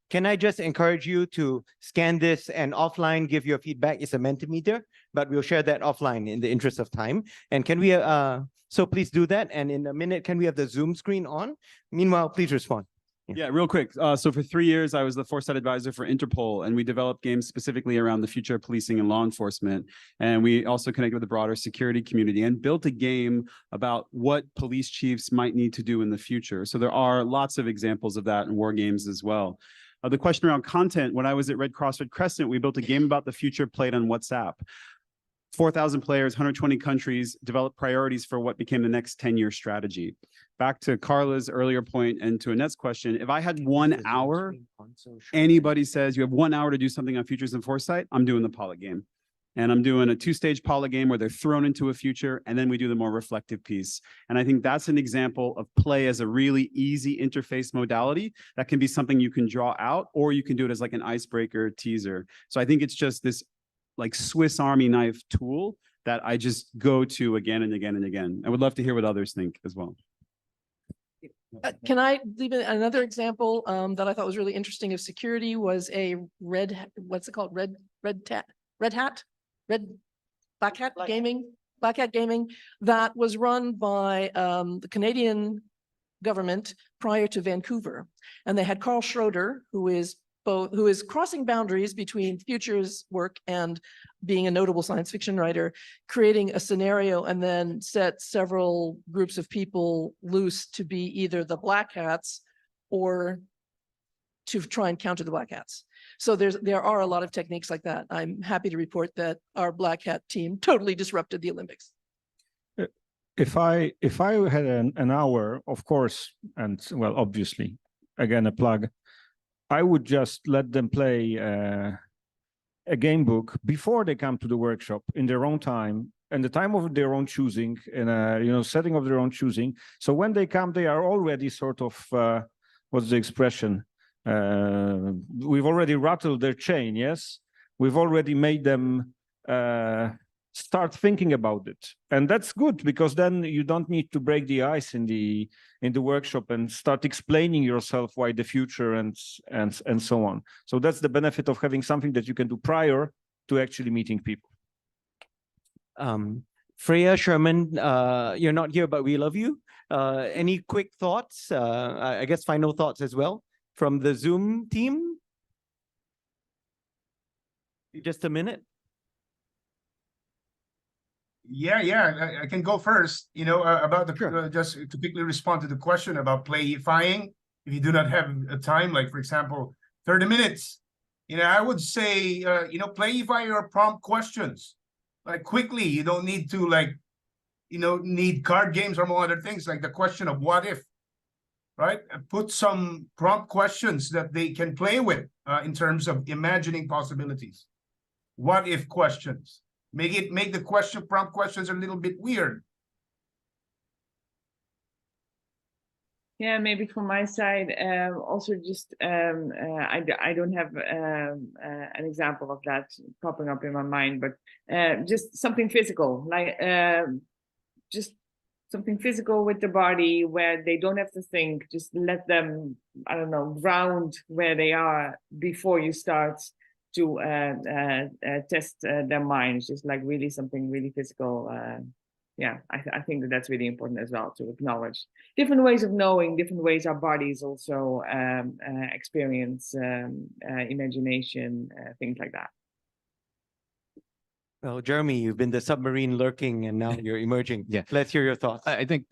Can I just encourage you to scan this and offline give your feedback? It's a Mentimeter, but we'll share that offline in the interest of time. And can we, so please do that. And in a minute, can we have the Zoom screen on? Meanwhile, please respond. Yeah, real quick. So for 3 years, I was the Foresight advisor for Interpol, and we developed games specifically around the future of policing and law enforcement. And we also connected with the broader security community and built a game about what police chiefs might need to do in the future. So there are lots of examples of that in war games as well. The question around content, when I was at Red Cross Red Crescent, we built a game about the future played on WhatsApp. 4,000 players, 120 countries, developed priorities for what became the next 10-year strategy. Back to Karla's earlier point and to Annette's question, if I had 1 hour, anybody says you have 1 hour to do something on futures and foresight, I'm doing the Polit game. And I'm doing a 2-stage Polit game where they're thrown into a future, and then we do the more reflective piece. And I think that's an example of play as a really easy interface modality that can be something you can draw out, or you can do it as like an icebreaker teaser. So I think it's just this like Swiss Army knife tool that I just go to again and again and again. I would love to hear what others think as well. Can I leave another example that I thought was really interesting of security was a what's it called? Black Hat Gaming that was run by the Canadian government prior to Vancouver. And they had Carl Schroeder, who is crossing boundaries between futures work and being a notable science fiction writer, creating a scenario and then set several groups of people loose to be either the Black Hats or to try and counter the Black Hats. So there are a lot of techniques like that. I'm happy to report that our Black Hat team totally disrupted the Olympics. If I had an hour, of course, and well, obviously, again, a plug, I would just let them play a game book before they come to the workshop in their own time and the time of their own choosing, in a setting of their own choosing. So when they come, they are already sort of what's the expression? We've already rattled their chain. Yes, we've already made them start thinking about it, and that's good because then you don't need to break the ice in the workshop and start explaining yourself why the future and so on. So that's the benefit of having something that you can do prior to actually meeting people. Freyja, Shermon, you're not here, but we love you. Any quick thoughts? I guess final thoughts as well from the Zoom team. Just a minute. Yeah, I can go first. About the just to quickly respond to the question about playifying. If you do not have a time, like for example, 30 minutes, I would say, playify your prompt questions, like quickly. You don't need to need card games or more other things, like the question of what if, right? Put some prompt questions that they can play with in terms of imagining possibilities. What if questions. Make the prompt questions a little bit weird. Yeah, maybe from my side, also just I don't have an example of that popping up in my mind, but just something physical, like just something physical with the body where they don't have to think. Just let them, I don't know, ground where they are before you start to test their minds, just like really something really physical. I think that's really important as well, to acknowledge different ways of knowing, different ways our bodies also experience imagination, things like that. Well, Jeremy, you've been the submarine lurking and now you're emerging. Yeah. Let's hear your thoughts. I think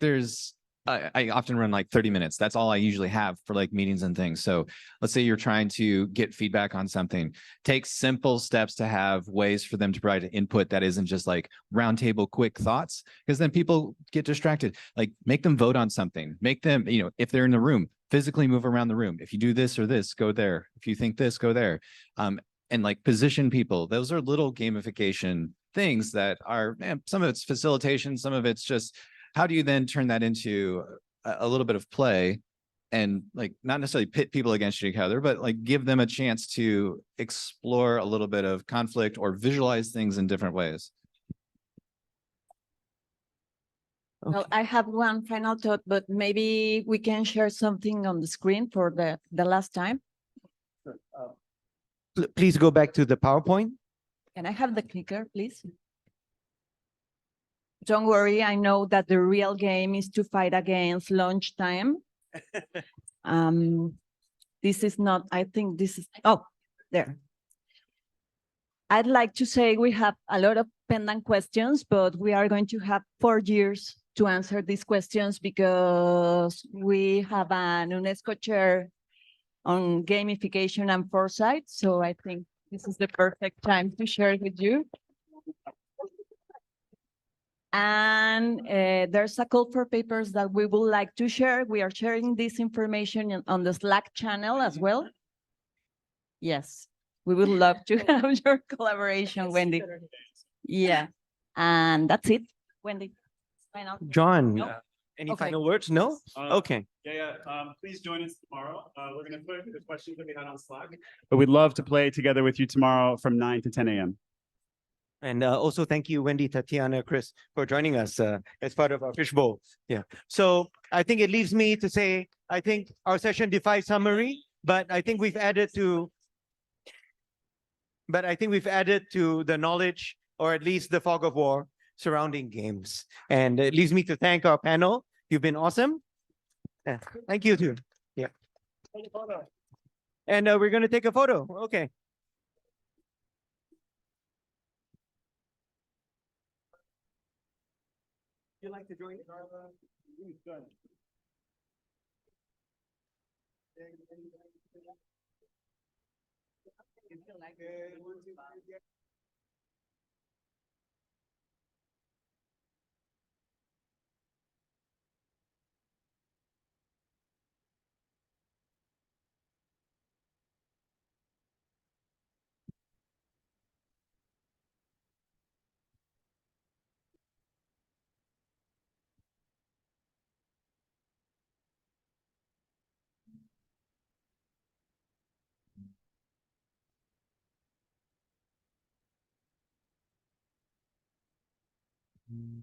I often run like 30 minutes. That's all I usually have for like meetings and things. So let's say you're trying to get feedback on something. Take simple steps to have ways for them to provide input that isn't just like roundtable quick thoughts, because then people get distracted. Like make them vote on something. Make them, if they're in the room, physically move around the room. If you do this or this, go there. If you think this, go there. And like position people. Those are little gamification things that are, some of it's facilitation, some of it's just, how do you then turn that into a little bit of play and like not necessarily pit people against each other, but like give them a chance to explore a little bit of conflict or visualize things in different ways. Well, I have one final thought, but maybe we can share something on the screen for the last time. Please go back to the PowerPoint. Can I have the clicker, please? Don't worry, I know that the real game is to fight against lunchtime. This is not, I think this is, oh, there. I'd like to say we have a lot of pending questions, but we are going to have 4 years to answer these questions because we have an UNESCO chair on gamification and foresight. So I think this is the perfect time to share it with you. And there's a call for papers that we would like to share. We are sharing this information on the Slack channel as well. Yes, we would love to have your collaboration, Wendy. Yeah, and that's it, Wendy. Final. John, No? any Okay. final words? No? Okay. Yeah. Please join us tomorrow. We're going to put the questions that we had on Slack. But we'd love to play together with you tomorrow from 9 to 10 a.m. And also thank you, Wendy, Tatiana, Chris, for joining us as part of our fishbowl. Yeah. So I think it leaves me to say, I think our session defies summary, but I think we've added to the knowledge, or at least the fog of war surrounding games. And it leaves me to thank our panel. You've been awesome. Yeah. Thank you too. Yeah. And we're going to take a photo. Okay. You like to join Karla? Good. Mm.